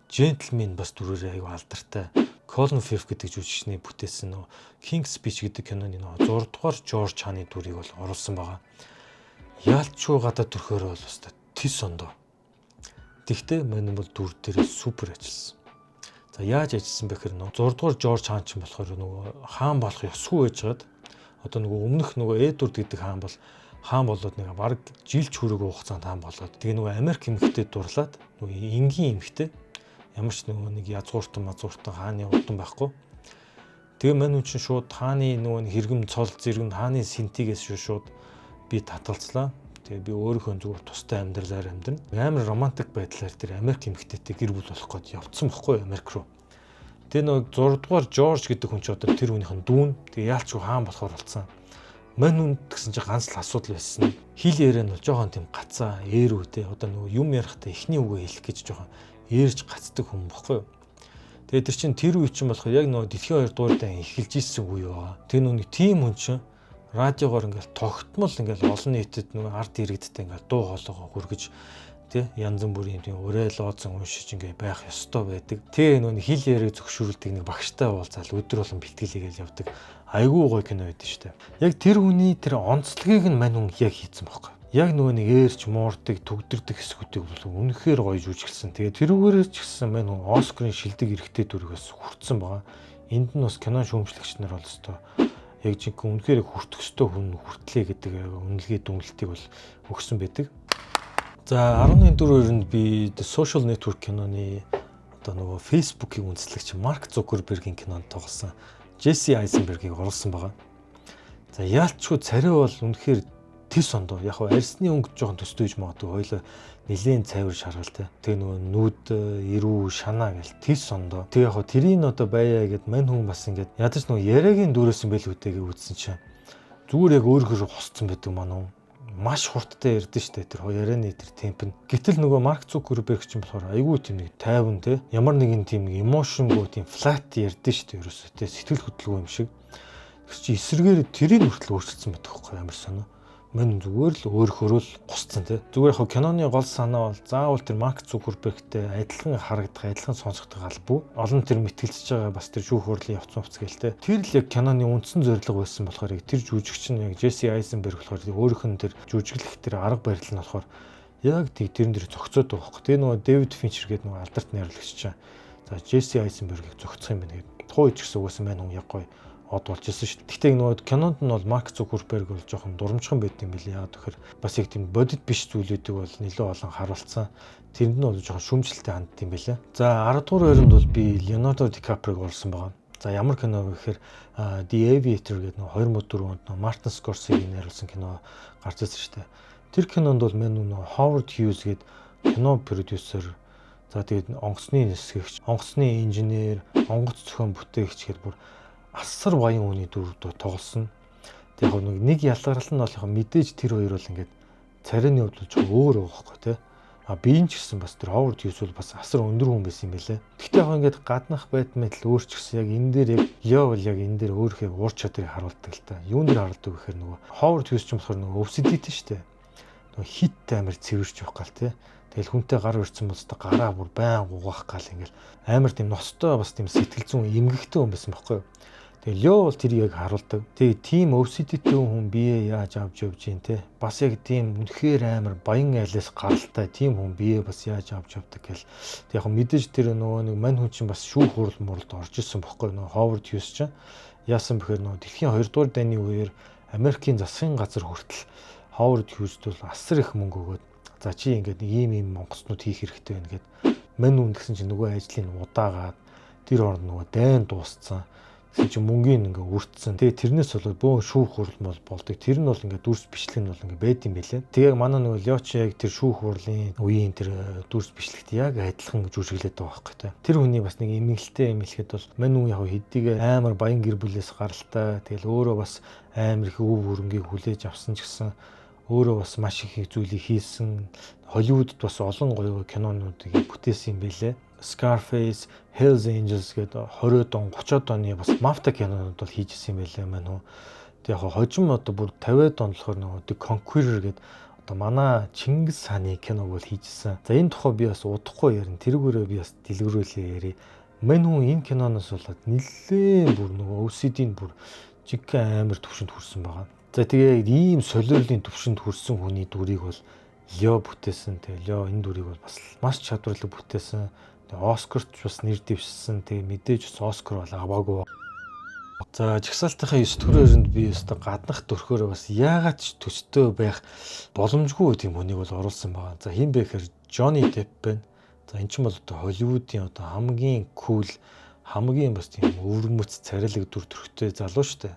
Gentleman бас дүрээрээ аягүй алдартай. Colin Firth гэдэг жүжигчний бүтээсэн нөө King's Speech гэдэг киноны нөө 6 дугаар George Clooney дүрийг бол оруулсан байгаа. Яалчгүй гадаа төрхөөр бол бас тис ондоо. Тэгтээ мань бол дүр дээр супер ажилласан. За яаж ажилласан бэ гэхээр нөө 6 дугаар George Clooney ч болохоор нөгөө хаан болох ёсгүй байжгаад одоо нөгөө өмнөх нөгөө Эдвард гэдэг хаан болоод нэг баг жилч хүрээгүй хугацаанд хаан болоод тэгээ нөгөө Америк эмэгтэй дурлаад нөгөө энгийн эмэгтэй ямар ч нөгөө нэг язгууртан хааны удан байхгүй. Тэгээ мань хүн чинь шууд хааны нөгөө хэрэгэм цол зэрэг хааны синтигээс шууд би татгалцлаа. Тэгээ би өөрийнхөө зүгээр тустай амьдралаар амьдрна. Амар романтик байдлаар тэр Америк эмэгтэйтэй гэр бүл болох гээд явцсан байхгүй Америк руу. Тэгээ нөгөө 6 дугаар Жорж гэдэг хүн ч одоо тэр хүнийхэн дүүн. Тэгээ яалчгүй хаан болохоор болсон. Мань хүн гэсэн чинь ганц л асуудал байсан. Хил яриа нь бол жоохон тийм гацаа ээр үдэ. Одоо нөгөө юм ярихтаа эхний үгээ хэлэх гэж жоохон ээрж гацдаг хүн баггүй юу. Тэгээ тэр чинь тэр үе чинь болохоор яг нөгөө дэлхийн 2 дугаар дан эхэлж исэн үе байгаа. Тэгээ нөгөө тийм хүн чинь радиогоор ингээл тогтмол ингээл олон нийтэд нөгөө ард иргэдтэй ингээл дуу хоолойгоо хүргэж тий янз бүрийн тийм уриал ооцсон уншиж ингээ байх ёстой байдаг. Тэгээ нөгөө хил яриаг зөвшөөрүүлдэг нэг багштай уулзаал өдөр болон бэлтгэлээгээл явдаг. Айгүй гоё кино байдаг шүү дээ. Яг тэр хүний тэр онцлогийг нь мань хүн яг хийцэн байхгүй. Яг нөгөө нэг ээрч муурдаг төгдөрдөг хэсгүүдийг бол үнэхээр гоё жүжиглсэн. Тэгээ тэрүүгээрээ ч гэсэн мань хүн Оскарын шилдэг эрэгтэй дүргээс хүртсэн байгаа. Энд нь бас кино шүүмжлэгч нар бол өстой яг жинхэнэ үнэхээр хүртэх ёстой хүн хүртлээ гэдэг үнэлгээ дүнлэлтийг бол өгсөн байдаг. За 11 дөрөвөнд би The Social Network киноны одоо нөгөө Facebook-ийг үндэслэгч Марк Зукербергийн кинонд тоглосон Джесси Айзенбергийг оруулсан байгаа. За яалчгүй царай бол үнэхээр тис ондоо. Яг нь арьсны өнгө жоохон төстөөж магадгүй хоёлоо нэлээд цайвар шаргалтай. Тэгээ нөгөө нүд, эрүү, шанаа гэл тис ондоо. Тэгээ яг тэрийг одоо байя гэд мань хүн бас ингээд ядаж нөгөө яриагийн дүүрээс юм байл үтэйгээ үзсэн чинь зүгээр яг өөрөөр хосцсон байдаг маань маш хурдтай ярдэн штэ тэр ярианы тэр темп нь. Гэтэл нөгөө Марк Зукерберг ч юм болохоор айгүй тийм нэг тайван те ямар нэгэн тийм эмошнгүү тийм флат ярдэн штэ ерөөсөө те сэтгэл хөдлөлгүй юм шиг. Тэр чи эсрэгээр тэрийг хүртэл өөрчилсөн байдаг байхгүй ямар сонио. Мань зүгээр л өөрөөрөө л гусцсан те. Зүгээр яг киноны гол санаа бол заавал тэр Марк Зукербергтэй адилхан харагдах, адилхан сонсогдох албагүй. Олон тэр мэтгэлцэж байгаа бас тэр шүүх хурлын явц мөвц гээл те. Тэр л яг киноны үндсэн зорилго байсан болохоор тэр жүжигч нь яг Джесси Айзенберг болохоор өөрийнх нь тэр жүжиглэх тэр арга барил нь болохоор яг тэрэн дээр зохицоод байгаа байхгүй. Тэгээ нөгөө Дэвид Финчер гэдэг нөгөө алдарт найруулагч чинь за Джесси Айзенбергийг зохицох юм байна гэдэг. Тухайн ч гэсэн угаасаа мань хүн яг гоё од болж ирсэн шүү дээ. Гэхдээ нөгөө кинонд нь бол Марк Зукерберг бол жоохон дурамжхан байт юм билээ. Яа тэгэхээр бас яг тийм бодит биш зүйлүүдийг бол нэлээд олон харуулсан. Тэрэнд нь бол жоохон шүүмжлэлтэй хандд юм билээ. За 10 дугаар байранд бол би Леонардо Ди Каприог оруулсан байгаа. За ямар кино вэ гэхээр The Aviator гэдэг нөгөө 2004 онд Мартин Скорсегийн найруулсан кино гарч ирсэн шүү дээ. Тэр кинонд бол мань нөгөө Howard Hughes гэдэг кино продюсер, за тэгээд онгоцны нисгэгч, онгоцны инженер, онгоц зохион бүтээгч гэдэг бүр асар баян хүний дүр тоглосон. Тэг яг нэг ялгарл нь бол яг мэдээж тэр хоёр бол ингээд царайны хувьд л жоохон өөр байгаа байхгүй тий. Би энэ ч гэсэн бас тэр Howard Hughes бол бас асар өндөр хүн байсан юм байлээ. Гэхдээ яг ингээд гаднах байдмал өөрчлөсөн яг энэ дээр яг Лео бол яг энэ дээр өөрийнхөө уур чадрыг харуулдаг л та. Юун дээр харуулдаг гэхээр нөгөө Howard Hughes ч юм болохоор нөгөө өвсөдтэй шүү дээ. Нөгөө хит амар цэвэрч явах гал тий. Тэгэл хүнтэй гар өрцөн болстой гараа бүр байн угаах гал ингээл амар тийм ностой бас тийм сэтгэл зүйн эмгэгтэй хүн байсан байхгүй юу. Тэгээ Лео бол тэрийг яг харуулдаг. Тэгээ тийм өвсөдтэй хүн бие яаж авч явж гин те. Бас яг тийм үнэхээр амар баян айлаас гаралтай тийм хүн бие бас яаж авч явдаг гэл. Тэг яг мэдээж тэр нөгөө нэг мань хүн чинь бас шүүх хурал муралд орж исэн бохгүй нөгөө Howard Hughes чинь яасан бэхээр нөгөө дэлхийн 2 дугаар дайны үеэр Америкийн засгийн газар хүртэл Howard Hughes-д бол асар их мөнгө өгөөд за чи ингээд ийм онгоцнууд хийх хэрэгтэй байна гэд мань хүн гэсэн чинь нөгөө ажлыг удаагаад тэр оронд нөгөө дайн дууссан. Тэгсэн чинь мөнгөний ингээ үрдсэн. Тэгээ тэрнээс бол бөөн шүүх хурал болдог. Тэр нь бол ингээ дүрс бичлэг нь бол ингээ байд юм байлээ. Тэгээ манай нөгөө Леоч яг тэр шүүх хурлын үеийн тэр дүрс бичлэгт яг адилхан жүжиглээд байгаа байхгүй та. Тэр хүний бас нэг эмгэлтэй юм хэлэхэд бол мань хүн яг хэдийгээр амар баян гэр бүлээс гаралтай. Тэгэл өөрөө бас амар их өв хөрөнгийг хүлээж авсан ч гэсэн өөрөө бас маш их зүйлийг хийсэн. Холливуудд бас олон гоё кинонуудыг бүтээсэн юм байлээ. Scarface, Hells Angels гэдэг 20-од он 30-од оны бас мафта кинонууд бол хийжсэн юм байлээ мань хөө. Тэг яг хожим одоо бүр 50-од он болохоор нөгөө The Conqueror гэдэг одоо манай Чингис хааны киног бол хийжсэн. За энэ тухай би бас удахгүй ярина. Тэрүүгээрээ би бас дэлгэрүүлээ ярий. Мань хүн энэ киноноос болоод нэлээд бүр нөгөө OCD-ийн бүр жигхэн амар төвшөнд хүрсэн байгаа. За тэгээ ийм солиорлын төвшөнд хүрсэн хүний дүрийг бол Лео бүтээсэн. Тэгээ Лео энэ дүрийг бол бас маш чадварлаг бүтээсэн. Оскарт бас нэр дэвшсэн. Тэгээ мэдээж Оскар бол аваагүй. За жагсаалтынхаа 9 дугаар байранд би өстө гаднах төрхөөрөө бас яагаад ч төстэй байх боломжгүй тийм хүнийг бол оруулсан байгаа. За хин бэ гэхээр Johnny Depp байна. За эн чинь бол одоо Холливуудын одоо хамгийн кул, хамгийн бас тийм өвөрмөц царилэг дүр төрхтэй залуу шүү дээ.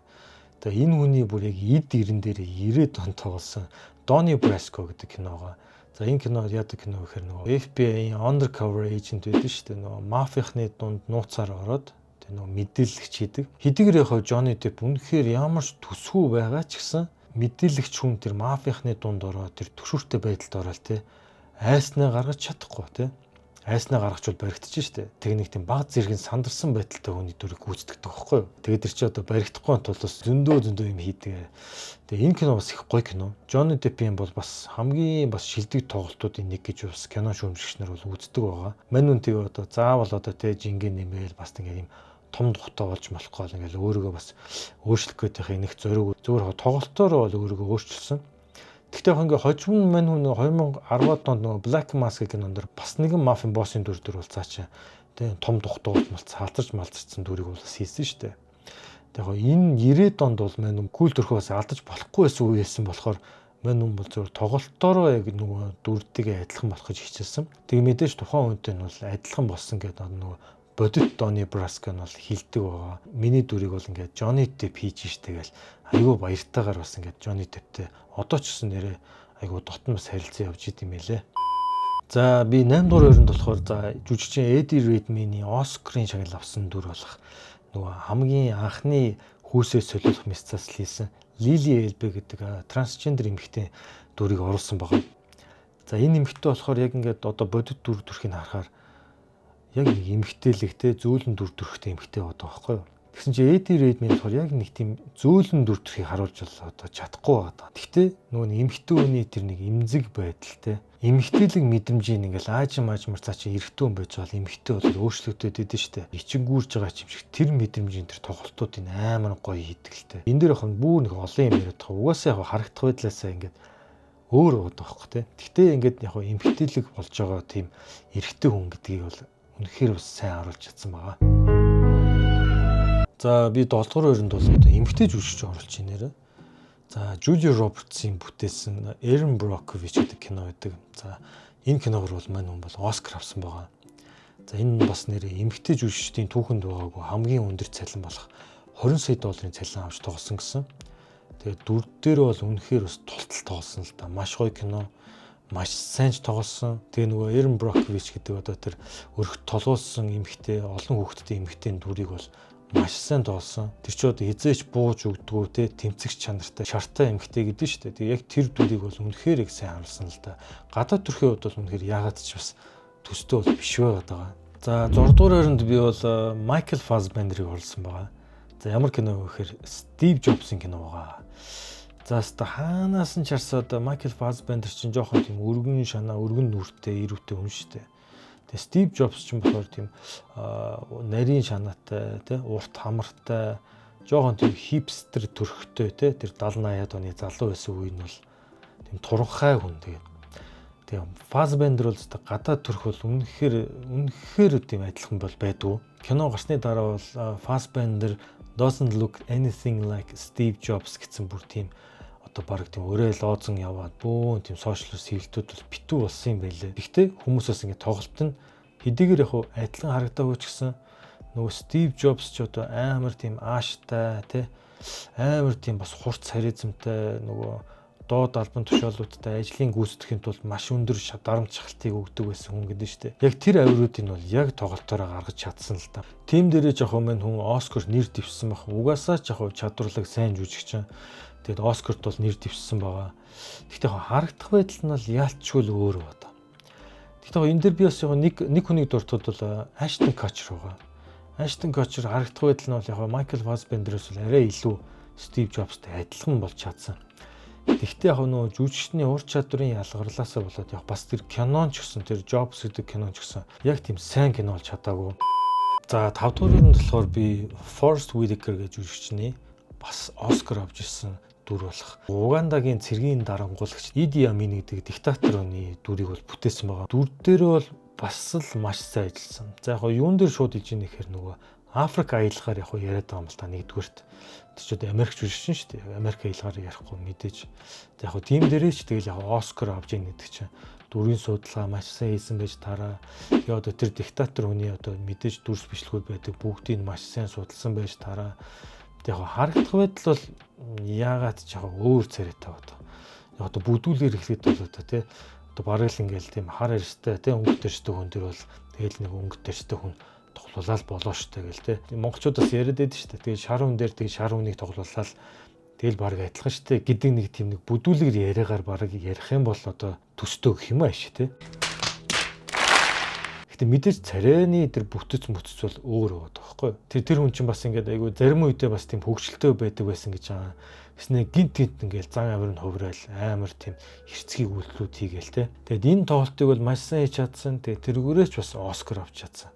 За энэ хүний бүр яг эд ирэн дээр 90-ад он тоглосон Donnie Brasco гэдэг киногоо. За энэ кино яадаг кино гэхээр нөгөө FBI-ийн undercover agent байдаг шүү дээ. Нөгөө мафийнхны дунд нууцаар ороод тэгээ нөгөө мэдээлэгч хийдэг. Хэдийгээр яг Johnny Depp үнэхээр ямар ч төсвөө байгаа ч гэсэн мэдээлэгч хүн тэр мафийнхны дунд ороод тэр төшөөртэй байдалд ороод те айснаа гаргаж чадахгүй те. Айснаа гаргачвал баригдчих штэ. Тэг нэг тийм баг зэргийн сандарсан байдалтай хүний дүрийг гүйцэтгэдэг байхгүй юу. Тэгээд тэр чи одоо баригдахгүй тул бас зөндөө юм хийдэг. Тэгээ энэ кино бас их гоё кино. Johnny Depp-ийн бол бас хамгийн бас шилдэг тоглолтуудын нэг гэж бас кино шүүмжлэгч нар бол үздэг байгаа. Мань үнтэй одоо заавал одоо тэ жингээ нэмэл бас ингээ юм том тухтай болж болохгүй ингээл өөрийгөө бас өөрчлөх гэдэг нэг зориг зөвхөн тоглолтоор бол өөрийгөө өөрчилсөн. Гэхдээ яг ингээ хожим мань хүн 2010-ад онд нөгөө Black Mask кинонд бас нэгэн мафийн боссын дүр болцаач. Тэгээ том тухтай болж салцарч малцсан дүрийг бол хийсэн шүү дээ. Тэгээ энэ 90-ад онд бол мань кул төрхөө бас алдаж болохгүй байсан үе байсан болохоор мань хүн бол зөвхөн тоглолтоороо яг нөгөө дүрдээ адилхан болох гэж хичээсэн. Тэгээ мэдээж тухайн үедээ нь бол адилхан болсон гэдэг нөгөө бодит Donnie Brasco нь бол хилдэг байгаа. Миний дүрийг бол ингээд Johnny Depp хийж штэ гэл айгүй баяртайгаар бас ингээд Johnny Deppтэй одоо ч гэсэн нэрээ айгүй дотн бас харилцан явж идэм байлээ. За би 8 дугаар байранд болохоор за жүжигчин Eddie Redmayne-ийн Оскарын шагнал авсан дүр болох нөгөө хамгийн анхны хүүсээ солиулах месцаас хийсэн Lily Elbe гэдэг трансгендер эмэгтэй дүрийг оруулсан байгаа. За энэ эмэгтэй болохоор яг ингээд одоо бодит дүр төрхийг харахаар яг нэг эмгтээлэг те зөөлөн дүр төрхтэй эмгтэй байдаг байхгүй юу. Тэгсэн чинь Eddie Redmayne болохоор яг нэг тийм зөөлөн дүр төрхийг харуулж одоо чадахгүй байгаа. Гэхдээ нөгөө эмгтэй хүний тэр нэг эмзэг байдал те эмгтээлэг мэдрэмжийн ингээл аажмаар цаа чи эрэгтэй хүн байж байгаа эмгтэй бол өөрчлөгдөд идэв штэ. Ичингүүрж байгаа юм шиг тэр мэдрэмжийн тэр тоглолтуудын амар гоё хийдэг л те. Энд дээр ахын бүү нэг олон юм яриад байгаа. Угаасаа яг харагдах байдлаасаа ингээд өөр байгаа байхгүй те. Гэхдээ ингээд яг эмгтээлэг болж байгаа тийм эрэгтэй хүн гэдгийг бол үнэхээр бас сайн харуулж чадсан байгаа. За би 7 дугаар өрөнд бол одоо эмгтэй жүжигч оруулж ийн нэрэ. За Julia Roberts-ийн бүтээсэн Erin Brockovich гэдэг кино байдаг. За энэ киногоор бол мань хүн бол Оскар авсан байгаа. За энэ бас нэрээ эмгтэй жүжигчдийн түүхэнд байгаагүй хамгийн өндөр цалин болох 20 сая долларын цалин авч тоглосон гэсэн. Тэгээд дүр дээр бол үнэхээр бас тултал тоглосон л да. Маш гоё кино. Маш сайн ч тоглосон. Тэгээ нөгөө Erin Brockovich гэдэг одоо тэр өрхт толгуулсан эмгтэй, олон хүүхэдтэй эмгтээний дүрийг бол маш сайн тоглосон. Тэр чи одоо хизээч бууж өгдөггүй те тэмцэгч чанартай шартай эмгтэй гэдэг нь шүү дээ. Тэгээ яг тэр дүрийг бол үнэхээр их сайн харуулсан л да. Гадаад төрхийн хувьд бол үнэхээр яагаад ч бас төстэй бол биш байгаад байгаа. За 6 дугаар өрөнд би бол Michael Fassbender-ыг оруулсан байгаа. За ямар кино вэ гэхээр Steve Jobs-ын кино байгаа. За хаанаас нь ч харсаад Michael Fassbender чинь жоохон тийм өргөн шанаа, өргөн нүртэй, ирүүтэй хүн шүү дээ. Тэгээ Steve Jobs ч юм болохоор тийм нарийн шанаатай, тэ урт хамартай, жоохон тийм хипстер төрхтэй, тэ тэр 70-80-аад оны залуу байсан үе нь бол тийм туранхай хүн тэгээ Fassbender бол гадаад төрх бол үнэхээр тийм адилхан бол байдгүй. Кино гарсны дараа бол Fassbender doesn't look anything like Steve Jobs гэсэн бүр тийм одоо баг тийм өрөөл лоозон яваад бөөн тийм сошиал сэлтүүд бол битүү болсон юм байлээ. Гэхдээ хүмүүсээс ингэ тоглолт нь хэдийгээр яг адилхан харагдаагүй ч гэсэн нөгөө Steve Jobs ч одоо амар тийм ааштай тий амар тийм бас хурц харизмтай нөгөө доод албан тушаалуудтай ажлын гүйцэтгэхийн тулд маш өндөр дарамт шалтгаалтыг өгдөг байсан хүн гэдэг нь шүү дээ. Яг тэр авируудыг нь бол яг тоглолтоороо гаргаж чадсан л та. Тим дээрээ жоохон мань хүн Оскар нэр дэвссэн баг. Угаасаа ч яг чадварлаг сайн жүжигчин. Тэгээд Оскарт бол нэр дэвссэн байгаа. Гэхдээ харагдах байдал нь бол яалтчгүй л өөр байна. Гэхдээ энэ дээр би бас нэг хүнийг дуртууд бол Ashton Kutcher байгаа. Ashton Kutcher харагдах байдал нь бол яг Michael Fassbender-ээс бол арай илүү Steve Jobs-тай адилхан болж чадсан. Гэхдээ яг нөгөө жүжигчний ур чадварын ялгарлаасаа болоод яг бас тэр кинон ч гэсэн тэр Jobs гэдэг кинон ч гэсэн яг тийм сайн кино болж чадаагүй. За 5 дугаар нь болохоор би Forest Whitaker гэж жүжигчний бас Оскар авч ирсэн дүр болох Угандагийн цэргийн дарангуулагч Idi Amin гэдэг диктаторны дүрийг бол бүтээсэн байгаа. Дүр дээр бол бас л маш сайн ажилласан. За яг юун дээр шууд иж ийн гэхээр нөгөө Африк аялахаар яг яриад байгаа юм л та нэгдүгээрт. Тэр ч одоо Америк жүжигчин шүү дээ. Америк аялахаар ярихгүй мэдээж. За яг тийм дээрээ ч тэгэл яг Оскар авч ийн гэдэг чинь дүрийн судалгаа маш сайн хийсэн байж тараа. Тэгээ одоо тэр диктатор хүний одоо мэдээж дүрс бичлэгүүд байдаг бүгдийг маш сайн судалсан байж тараа. Яг харагдах байдал бол яагаад ч яг өөр царайтай байна. Яг одоо бүдүүлгээр эхлэхэд бол одоо тий одоо бараг л ингээл тийм хар ярьстай тий өнгөт ярьстай хүн төр бол тэгэл нэг өнгөт ярьстай хүн тоглуулаад болоо штэ гэл тий. Монголчуудаас яриад байдаг штэ. Тэгээ шар хүн дээр тэгээ шар хүнийг тоглуулаад тэгэл бараг адилхан штэ гэдэг нэг тийм нэг бүдүүлгээр яриагаар бараг ярих юм бол одоо төстөө гэх юм ааш тий. Мэдээж царайны тэр бүтэц мөцөц бол өөр байгаа байхгүй. Тэр хүн чинь бас ингээд айгүй зарим үедээ бас тийм хөвгчлөлтөө байдаг байсан гэж байгаа. Гэснээр гинт ингээл зан авир нь хувраал амар тийм хэрцгий үйлдэлүүд хийгээл те. Тэгэд энэ тоглолтыг бол маш сайн хийж чадсан. Тэгээ тэргүүрээс ч бас Оскар авч чадсан.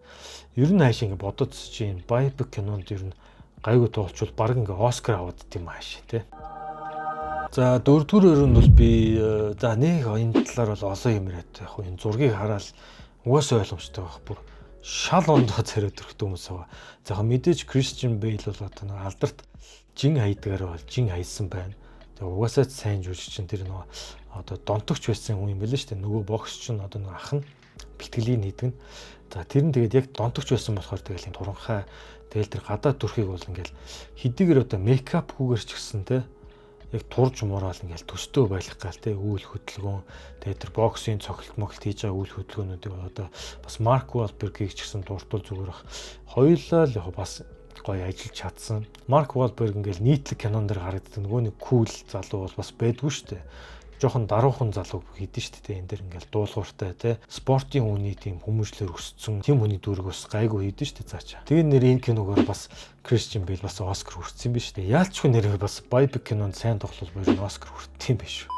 Ер нь хаашаа ингээд бодоод чинь Biopic кинонд ер нь гайгүй тоглолчвол баг ингээд Оскар аваад дим хаашаа те. За 4-р өрөөнд бол би за нэг энэ талаар бол олон юм яриад яг энэ зургийг хараад угаасаа ойлгомжтой байх бүр шал ондоо царайд өрхтөө хүмүүс байгаа. За яг мэдээж Christian Bale бол одоо нэг алдарт жин хайдгаар бол жин хайсан байна. Тэгээ угаасаа сайн жүжигчин тэр нөгөө одоо донтогч байсан хүн юм байлээ шүү дээ. Нөгөө боксч нь одоо нэг ах нь бэлтгэлийн хийдэг нь. За тэр нь тэгээд яг донтогч байсан болохоор тэгэл юм туранхай тэгэл тэр гадаад төрхийг бол ингээл хэдийгээр одоо мейкапгүйгээр ч гэсэн те яг турж мураал ингээл төстөө байх гал те үйл хөдөлгөөн тэгээ тэр боксийн цогцолт моглт хийж байгаа үйл хөдөлгөөнүүдийг одоо бас Марк Wahlberg-ийг ч гэсэн дуртал зүгээр ах хоёулаа л яг бас гоё ажиллаж чадсан. Марк Wahlberg ингээл нийтлэг кинон дэр харагддаг нөгөө нэг кул залуу бол бас байдгүй шүү дээ. Жохон даруухан залуу хийдэж шүү дээ. Энэ дэр ингээл дуулууртай те спортын үний тийм хүмүүжлэр өссөн тийм хүний дүрг бас гайгүй хийдэж шүү дээ цаачаа. Тэгээ нэр энэ киногоор бас Christian Bale бас Оскар хүртсэн юм биш үү? Яалчгүй нэрээ бас Biopic кинонд сайн тоглол буюу Оскар хүртсэн юм биш үү?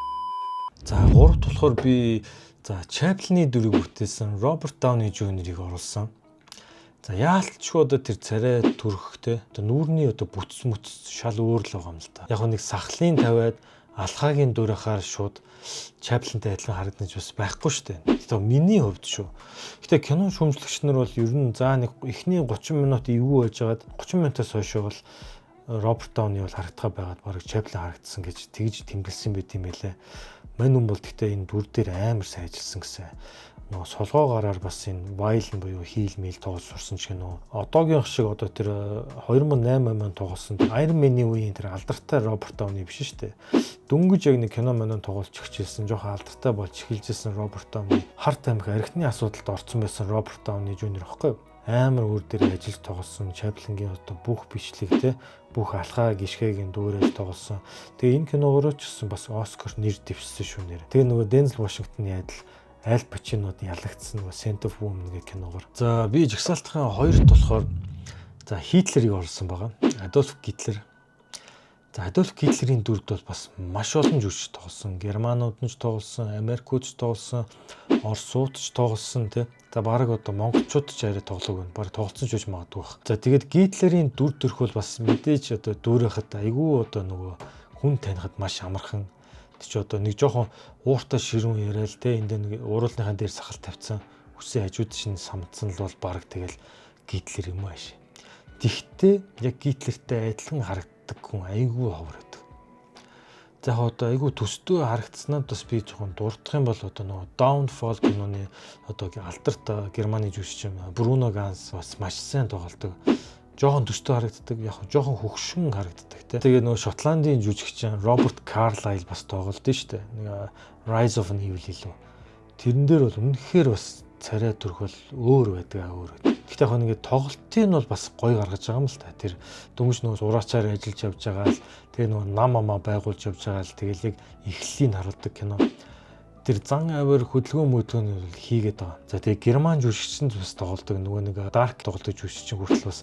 За 3 болохоор би Chaplin-ы дүрийг бүтээсэн Роберт Дауни Jr-ыг оруулсан. За яалтчгүй одоо тэр царай төрхтэй одоо нүүрний одоо бүтц шал өөр л байгаа юм л та. Яг нэг сахлын тавиад алхаагийн дуурайхаар шууд Chaplin-тай адилхан харагдаж бас байхгүй шүү дээ. Тэгэхээр миний хувьд шүү. Гэтэ кино шүүмжлэгч нар бол ер нь нэг эхний 30 минут эвгүй байжгаад 30 минутаас хойш бол Роберт Дауни бол харагдах байгаад барыг Chaplin харагдсан гэж тэгж тэмдэглэсэн байт юм байлээ. Мань хүн бол гэхдээ энэ дүр дээр амар сайн ажилласан гэсэн. Нөгөө солгоогоороор бас энэ Violin буюу хийл мэл тоглож сурсан ч гэнэ. Одоогийн шиг одоо тэр 2008 он тоглосон Iron Man-ийн үеийн тэр алдартай Роберт Дауни биш шүү дээ. Дөнгөж яг нэг кино манаа тоглож эхэлжсэн, жоохон алдартай болж эхэлжсэн Роберт Дауни харт амих архины асуудалд орсон байсан Роберт Дауни Jr. Ихгүй юу? Амар өөр дээр ажиллаж тоглосон Chaplin-гийн одоо бүх бичлэг те бүх алхаа гიშгэгийн дүүрэл тоглосон. Тэгээ энэ киногоор ч гэсэн бас Оскар нэр дэвшсэн шүү нэр. Тэгээ нөгөө Denzel Washington-ы адил Аль Пачинод ялагдсан нөгөө Scent of Woman гэх киногоор. За би жагсаалтын хоёрт болохоор за Хитлерийг оруулсан байгаа. Адольф Гитлер. За Адольф Гитлерийн дүрд бол бас маш олон жүжигч тоглосон. Германууд нь ч тоглосон, Америкууд ч тоглосон, Оросууд ч тоглосон тий. За баг одоо монголчууд ч арай тоглоог байна. Баг тоглосон ч гэж магадгүй бах. За тэгээд Гитлерийн дүр төрх бол бас мэдээж одоо дүүрэхэд айгүй одоо нөгөө хүн танихад маш амархан. Тэг чи одоо нэг жоохон ууртай ширүүн яриад те энд нэг уруулныхаа дээр сахал тавьсан үсээ хажууд шин самдсан л бол баг тэгэл Гитлер юм ааш. Тэгтээ яг Гитлертэй адилхан харагддаг хүн айгүй ховор байдаг. За яг одоо айгүй төстөө харагдсанаад бас би жоохон дурдах юм бол одоо нөгөө Downfall киноны одоо алдарт Германы жүжигч Бруно Ганс бас маш сайн тоглодог. Жохон төстөө харагддаг, яг жохон хөгшин харагддаг те. Тэгээ нөгөө Шотландын жүжигч Роберт Карлайл бас тоглолт нь штэ. Нэг Rise of an Evil илүү. Тэрэн дээр бол үнэхээр бас царай төрх бол өөр байдаг өөр. Гэхдээ яг нэг тоглолтын бол бас гоё гаргаж байгаа юм л та. Тэр дөнгөж нөгөө ураачаар ажиллаж явж байгаа л тэгээ нөгөө нам амаа байгуулж явж байгаа л тэгэл яг эхлэлийг харуулдаг кино. Тэр зан авир хөдөлгөөн мөдгөөний бол хийгээд байгаа. За тэгээ герман жүжигчин бас тоглодог нөгөө нэг дарк тоглодог жүжигчин хүртэл бас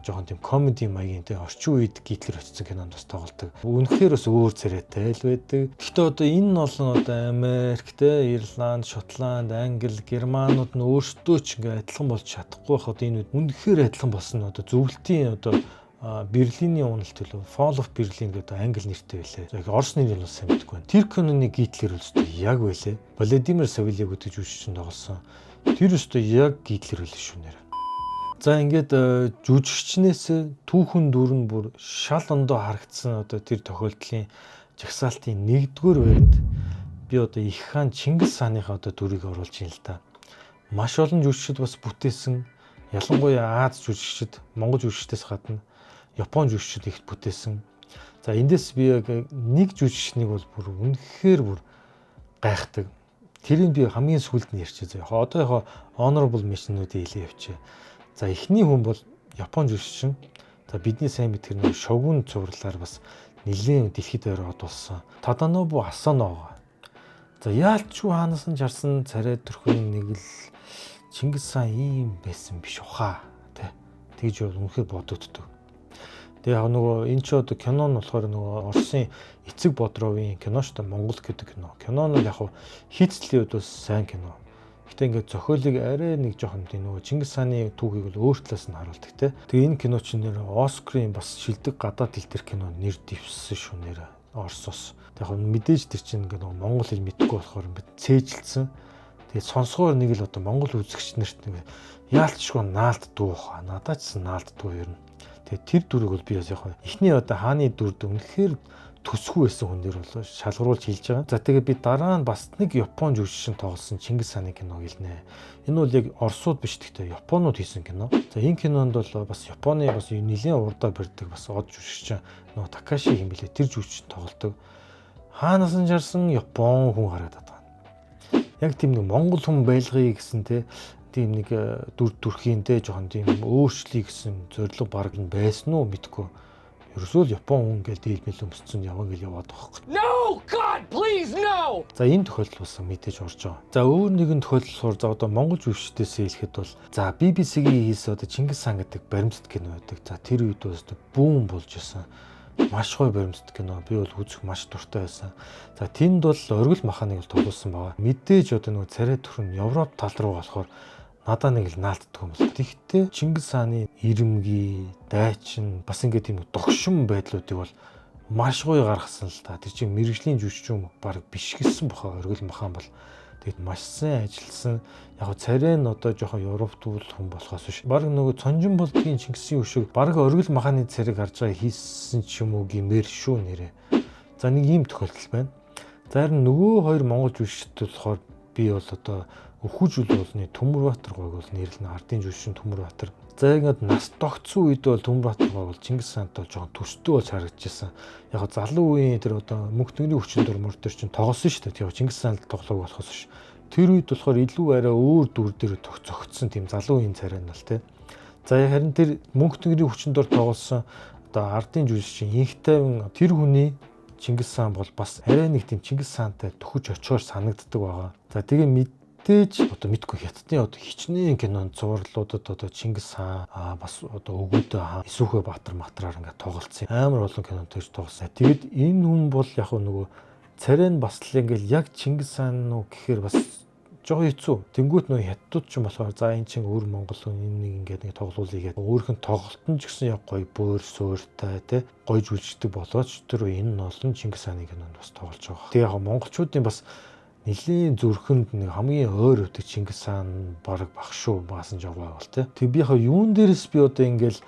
жоохон тийм комеди маягийн те орчин үед Гитлер очсон кинонд бас тоглодог. Үнэхээр бас өөр царайтай л байдаг. Гэхдээ одоо энэ олон одоо Америк те Ирланд, Шотланд, Англи, Германууд нь өөрсдөө ч ингээ адилхан болж чадахгүй байхад энэ үнэхээр адилхан болсон одоо зөвлөлтийн одоо Берлиний уналт төлөө Fall of Berlin гэдэг англи нэртэй байлээ. Яг орос нэрийг нь сайн мэдгүй байна. Тэр киноны Гитлер үстэй яг байлээ. Владимир Савельев гэдэг жүжигчин тоглосон. Тэр үстэй яг Гитлер байлээ шүү нэр. За ингээд жүжигчнээс түүхэн дүр нь бүр шал ондоо харагдсан одоо тэр тохиолдлын жагсаалтын нэгдүгээр байранд би одоо их хаан Чингис хааныхаа одоо дүрийг оруулж ийн л та. Маш олон жүжигчид бас бүтээсэн. Ялангуяа Аз жүжигчид, Монгол жүжигчдээс гадна Япон жүжигчид их бүтээсэн. За эндээс би яг нэг жүжигчнийг бол бүр үнэхээр бүр гайхдаг. Тэрийг би хамгийн сүүлд нь ярьчих заяа. Одоо яг honorable mention-уудыг хэлээ явчих. За эхний хүн бол Япон жүжигчин. За бидний сайн мэдгэр нэг Shogun цувралаар бас нэлээд дэлхийд ойр од болсон. Таданобу Асано. За яалчгүй хаанаас нь жарсан царай төрхөний нэг л Чингис хаан ийм байсан биш ухаа. Тэгж бол үнэхээр бодогддог. Тэгээ яг нөгөө энэ ч одоо кино нь болохоор нөгөө Оросын эцэг Бодровын кино шүү дээ. Монгол гэдэг кино. Кино нь яг хийцлийн хувьд бас сайн кино. Гэтэ ингээд зохиолыг арай нэг жоохон тийм нөгөө Чингис хааны түүхийг бол өөр талаас нь харуулдаг те. Тэгээ энэ кино чинь нэр Оскарын бас шилдэг гадаад хэл төр кино нэр дэвссэн шүү нэр Оросоос. Яг мэдээж тэр чинь ингээд нөгөө монгол хэл мэдгүй болохоор бид цээжилсэн. Тэгээ сонсгоор нэг л одоо монгол үзэгч нарт нэг яалтчгүй наалтдгүй хаа. Надад ч наалтдгүй юм. Тэгээ тэр дүрийг бол би бас яг эхний одоо хааны дүрд үнэхээр төсгүй байсан хүн дээр бол шалгаруулж хэлж байгаа. За тэгээ би дараа нь бас нэг Япон жүжигчин тоглосон Чингис хааны кино гэлнэ. Энэ бол яг Оросууд биш гэхдээ Японууд хийсэн кино. За энэ кинонд бол бас Японы бас нэлийн урдаа барьдаг бас од жүжигчин нөгөө Такаши юм билээ. Тэр жүжигчин тоглодог. Хаанаас нь жарсан Япон хүн харагдаад байгаа. Яг тийм нэг монгол хүн байлгая гэсэн тийм нэг дүр төрхийнтэй жоохон тийм өөрчлөе гэсэн зорилго баг нь байсан уу мэдгүй. Ерөөсөө л Япон хүн гэж дийлмэл өмсцөн яваа гэж яваад байгаа хэрэг. No God please no. За энэ тохиолдол бас мэдээж орж байгаа. За өөр нэгэн тохиолдол болохоор за одоо монгол жүжигчдээс хэлэхэд бол за BBC-гийн хийсэн одоо Чингис хаан гэдэг баримтат кино байдаг. За тэр үед бас бүүн болж исэн. Маш гоё баримтат кино. Би бол үзэх маш дуртай байсан. За тэнд бол оргил маханыг л тоглуулсан байгаа. Мэдээж одоо нөгөө царай төрн Европ тал руу болохоор надаа нэг л наалтдаг юм бол. Тэгэхдээ Чингис хааны ирэмгий, дайчин бас ингээд тийм догшин байдлуудыг бол маш гоё гаргасан л та. Тэр чинь мэрэгжлийн жүжигчин баг биш гэсэн бохоо Оргил Махан бол. Тэгэд маш сайн ажилласан. Яг царай нь одоо жоохон европтуул хүн болохоос биш. Баг нөгөө Цонжин болдгийн Чингисийн өшөг баг Оргил Маханы царайг харж байгаа хийсэн ч юм уу гэмээр шүү нэрээ. За нэг ийм тохиолдол байна. За харин нөгөө хоёр монгол жүжигчд болохоор би бол одоо Өхүүжүүл болны Төмөрбаатар гойг бол нэрлэнэ. Ардын жүжигчин Төмөрбаатар. За ингээд нас тогтсон үед бол Төмөрбаатар гойг бол Чингис хаант бол жоохон төстэй болж харагдчихсан. Яг залуу үеийн тэр одоо мөнхтөний хүчин дурмөр төр чинь тоглосон шүү дээ. Яг Чингис хаант тоглоог болохоос биш. Тэр үед болохоор илүү арай өөр дүр дээр зөгцсөн тийм залуу үеийн царай нь бол тий. За харин тэр мөнхтөний хүчин дур тоглосон одоо ардын жүжигчин инхтайван тэр хүний Чингис хаан бол бас арай нэг тийм Чингис хаантай төхөж очоор санагддаг байгаа. За тэгээ мэдээж одоо мэдгүй хятадын одоо хичнээн кинонд зурлуудад одоо Чингис хаан бас одоо Өгөөдөө хаан Исүүхэ Баатар матраар ингээд тоглолцсон. Амар олон кинонд төрж тоглосон. Тэгэд энэ хүн бол яг нөгөө царай нь бас л ингээд яг Чингис хаан нуу гэхээр бас жоо хэцүү. Тэнгүүт нөө хятадууд ч юм болохоор за энэ чинь өөр монгол хүн энэ нэг ингээд нэг тоглоулъя гэдэг. Өөрийнх нь тоглолтон ч гэсэн яг гоё бөөр сууртай тий гоё жүжигчдэг болоод тэр энэ нь олон Чингис хааны кинонд бас тоглож байгаа. Тэгээ яг монголчуудын бас нэлийн зүрхэнд нэг хамгийн ойр өвдөг Чингис хаан баг багш шүү баасан жоо байвал тий. Тэг би яг юун дээрээс би одоо ингээл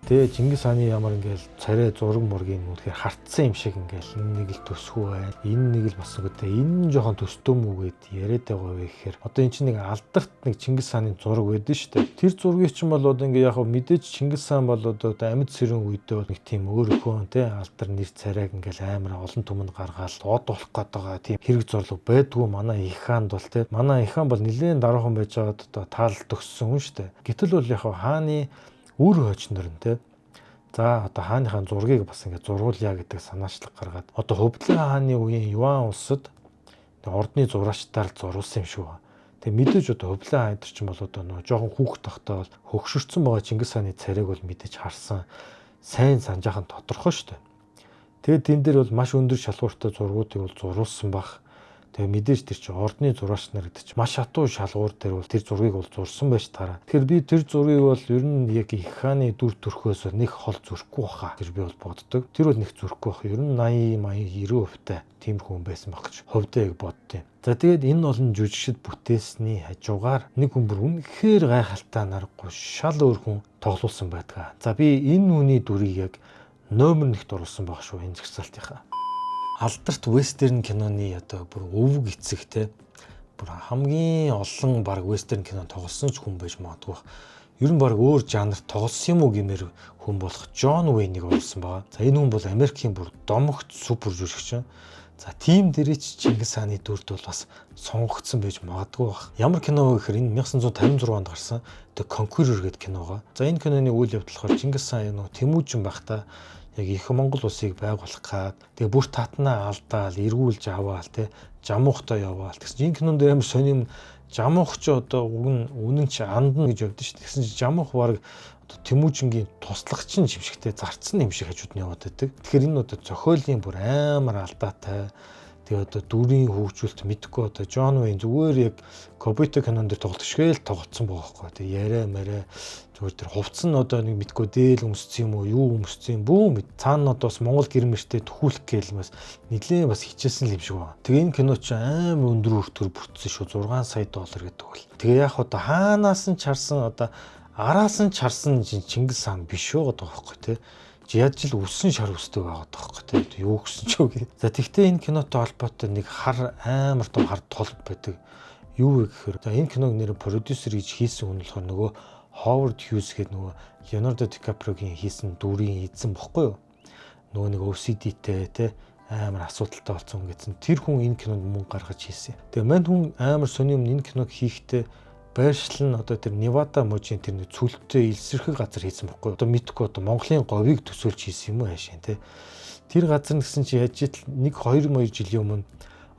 тэгээ Чингис хааны ямар ингээл царай зураг мургийн үнэхээр хартсан юм шиг ингээл энэ нэг л төсхүү байна. Энэ нэг л бас үгтэй энэ жоохон төстэй мүү гэд яриад байгаа вэ гэхээр одоо эн чинь нэг алдарт нэг Чингис хааны зураг байдэн шүү дээ. Тэр зургийг чинь бол одоо ингээ яг мэдээж Чингис хаан бол одоо амьд сэрэн үедээ нэг тийм өөрийнхөө тий алдар нэр царайг ингээл амар олон түмэнд гаргаад од болох гээд байгаа тийм хэрэг зурлаг байдгүй манай их хаанд бол тий манай их хаан бол нэлээд даруухан байж байгаад одоо таал төгссөн хүн шүү дээ. Гэтэл бол яг хааны үр хойчнор нь тий. За одоо хааныхаа зургийг бас ингээд зургуулъя гэдэг санаачлаг гаргаад одоо Хөвдлэн хааны үеийн Юан улсад ордны зураачтаар зурулсан юм шүү. Тэгээ мэдээж одоо Хөвдлэн хаан дээр ч юм бол одоо нөгөө жоохон хүүхд тахтай бол хөгшөрцөн байгаа Чингис хааны царайг бол мэдээж харсан. Сайн санжаахан тодорхой шүү дээ. Тэгээд тэн дээр бол маш өндөр шалгууртай зургуудыг бол зурулсан баг. Тэгээ мэдээж тэр чинь ордны зураач нар гэдэг чинь маш хатуу шалгуур дээр бол тэр зургийг бол зурсан байж таараа. Тэгэхээр би тэр зургийг бол ер нь яг их хааны дүр төрхөөс нэг хол зүрхгүй баха. Тэр би бол боддог. Тэр бол нэг зүрхгүй бах. Ер нь 80 90% та тийм хүн байсан баг гэж хувьдаа яг боддیں۔ За тэгээд энэ олон жүжигчд бүтээсний хажуугаар нэг хүн бүр үнэхээр гайхалтай наргагүй шал өөр хүн тоглуулсан байдаг. За би энэ хүний дүрийг яг номер 1-т оруулсан баг шүү энэ зэгцэлтийнхаа. Алдарт вестерн киноны одоо бүр өвөг эцэг те бүр хамгийн олон баг вестерн кино тоглосон ч хүн байж магадгүй. Ер нь баг өөр жанрт тоглосон юм уу гэмээр хүн болох Джон Уэйнийг оруулсан байгаа. За энэ хүн бол Америкийн бүр домогт супер жүжигчин. За тийм дээрээ Чингис хааны дүрд бол бас сонгогдсон байж магадгүй баг. Ямар кино вэ гэхээр энэ 1956 онд гарсан The Conqueror гэдэг киногаа. За энэ киноны үйл явдал болохоор Чингис хаан нөгөө Тэмүүжин байхдаа яг их Монгол улсыг байгуулах гад тэгээ бүр татнаа алдаал эргүүлж аваал те жамуухтай яваал гэсэн энэ кинонд амар сонирм жамуух ч одоо үнэн чи андна гэж явдсан шүү. Тэгсэн чи жамуух баг одоо Тэмүүжингийн туслагч юм шигтэй зарцсан юм шиг хажууд нь яваад байдаг. Тэгэхээр энэ одоо зохиолын бүр амар алдаатай тэгээ одоо дүрийн хөгжүүлэлт мэдгүй одоо Джон Уэйн зүгээр яг Кобито кинонд дээр тоглох шгээл тоглоцсон байгаа байхгүй. Тэгээ яриа мараа зүгээр тэр хувцс нь одоо нэг мэдгүй дээл өмссөн юм уу юу өмссөн бүү мэд цаана одоо бас Монгол гэрмэртэй төхүүлэх гээл бас нэлээд бас хичээсэн юм шиг байна. Тэгээ энэ кино ч амар өндөр өртгөр бүрдсэн шүү. 6 сая доллар гэдэг бол. Тэгээ яг одоо хаанаас нь чарсан одоо араас нь чарсан Чингис хаан биш шүү гэдэг байхгүй тий. Яаж л өссөн шар өстэй байгаад байгаа байхгүй тий. Юу гэсэн ч үг. За тэгтээ энэ кинотой холбоотой нэг хар амар том хар толб байдаг. Юу вэ гэхээр за энэ киног нэр продюсер гэж хийсэн хүн болохоор нөгөө Howard Hughes гэдэг нөгөө Leonardo DiCaprio-гийн хийсэн дүрийн эзэн бохгүй юу? Нөгөө нэг OCD-тэй те амар асуудалтай болсон хүн гэсэн. Тэр хүн энэ кинонд мөнгө гаргаж хийсэн. Тэгээ мань хүн амар сони юм энэ киног хийхдээ байршил нь одоо тэр Невада мужийн тэр нэг цүлттэй илсэрхэг газар хийсэн бохгүй юу? Одоо мэдхгүй одоо Монголын говийг төсөөлж хийсэн юм уу хаашаа те. Тэр газар нь гэсэн чи яаж ил 1-2 жилийн өмнө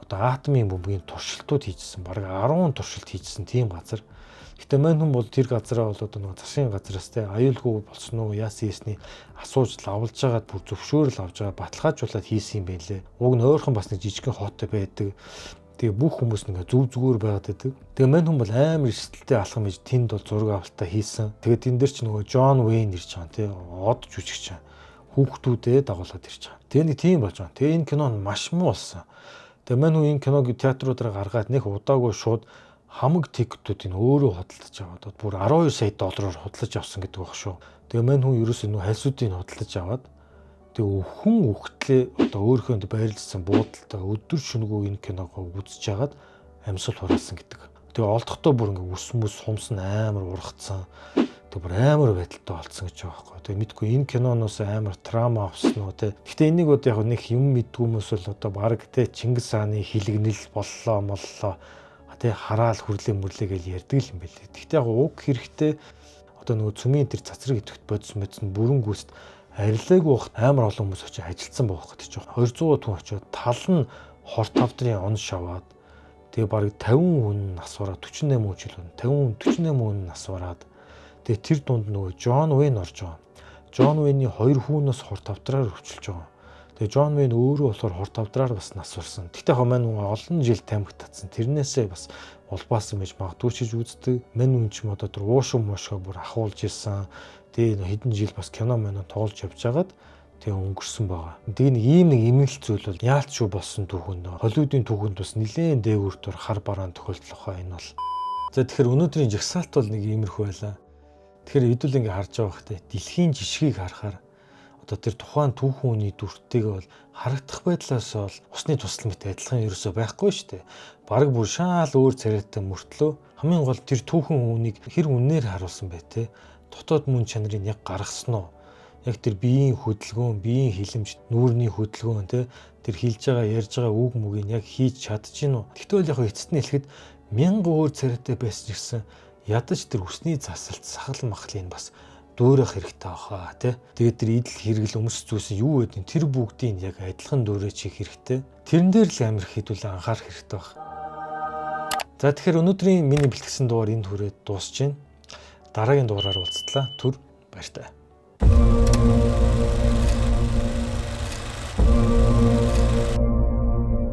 одоо атомын бөмбөгийн туршилтууд хийжсэн. Бараг 10 туршилт хийжсэн тийм газар. Гэтэ мань хүн бол тэр газараа бол одоо нэг засгийн газраас те аюулгүй болсон уу яасан хийсний асууж лавлж байгаад бүр зөвшөөрөл авж байгаа баталгаажуулаад хийсэн юм байлээ. Уг нь ойрхон бас нэг жижигхэн хоотой байдаг. Тэгээ бүх хүмүүс ингээ зүв зүгээр байгаад байдаг. Тэгээ мань хүн бол амар эрсдэлтэй алхам хийж тэнд бол зураг авалтаа хийсэн. Тэгээ тэн дээр ч нөгөө Джон Уэйн ирж байгаа те од жүжигч. хүүхдүүдээ дагуулад ирж байгаа. Тэгээ нэг тийм болж байгаа. Тэгээ энэ кино нь маш муу болсон. Тэгээ мань хүн энэ киног театруудаар гаргаад нэг удаагүй шууд хамаг тикетүүдийг өөрөө худалдаж аваад бүр 12 сая доллараар худалдаж авсан гэдэг баг шүү. Тэгээ мань хүн ерөөсөө нөх хальсуудыг худалдаж аваад тэгээ хүн үхтлээ одоо өөрхөнд байрлуулсан буудалтай өдөр шөнөгүй энэ киног үзэж хагаад амьсгал хураасан гэдэг. Тэгээ олдохдоо бүр ингээ ус мөс сумс нь амар ургацсан. Тэгээ бүр амар байдалтай болцсон гэж байгаа байхгүй. Тэгээ мэдгүй энэ киноноос амар трама авсан уу те. Гэхдээ энийг одоо яг нэг юм мэдгүй хүмүүс бол одоо баг те Чингис хааны хилэгнэл боллоо моллоо те хараал хүрлээ мөрлөө гэж ярьдаг юм байл. Гэхдээ яг уг хэрэгтэй одоо нөгөө цүмийн тэр цацраг идэвхт бодсон мэдсэн бүрэн гүйцэд арилаагүй бахт амар олон хүмүүс очиж ажилдсан байх гэж байна. 200 хүн очиод тал нь хорт тавдрын он шаваад тэгээ бараг 50 хүн нас бараад 48 хүн жил байна. 50 48 хүн нас бараад тэгээ тэр дунд нөгөө Джон Уэйн орж байгаа. Джон Уэйний 2 хүүнээс хорт тавдраар өвчлөж байгаа. Тэгээ Джон Уэйн өөрөө болохоор хорт тавдраар бас нас барсан. Тэгтээ хомын олон жил тамхи татсан. Тэрнээсээ бас улбаасан байж магадгүй ч үздэг. Мань үн ч юм одоо тэр уушгүй мошгоо бүр ахуулж ирсэн. Тэгээ хэдэн жил бас кино мань тоглож явж байгаад тэгээ өнгөрсөн байгаа. Тэгээ нэг ийм нэг эмгэл зүйл бол яалт шүү болсон түүхэнд. Холливуудын түүхэнд бас нэлээд дээгүүртөр хар бараан тохиолдол хаа энэ бол. За тэгэхээр өнөөдрийн жагсаалт бол нэг иймэрхүү байлаа. Тэгэхээр хэдүүл ингээ харж байгаа хөтэй дэлхийн жишгийг харахаар одоо тэр тухайн түүхэн хүний дүртэйгээ бол харагдах байдлаас бол усны тусал мэт адилхан ерөөсөө байхгүй шүү дээ. Бараг бүр шаал өөр царайтай мөртлөө хамгийн гол тэр түүхэн хүнийг хэр үнээр харуулсан бай тээ. Дотоод мөн чанарыг яг гаргасан уу? Яг тэр биеийн хөдөлгөөн, биеийн хилэмж, нүүрний хөдөлгөөн те тэр хэлж байгаа, ярьж байгаа үг мөгийг яг хийж чадчихэв үү? Тэгтэл яг эцэст нь хэлэхэд 1000 өөр царайтай байсан гэсэн ядаж тэр усны засалт сахал махлын бас дуурайх хэрэгтэй баха тий. Тэгээд тэр идэл хэрэгэл өмс зүйсэн юу гэдэг тэр бүгдийг яг адилхан дуурайж хийх хэрэгтэй. Тэрэн дээр л амир хэдүүл анхаарах хэрэгтэй баг. За тэгэхээр өнөөдрийн миний бэлтгэсэн дугаар энд хүрээд дуусж байна. Дараагийн дугаараар уулзтлаа. Түр баяртай.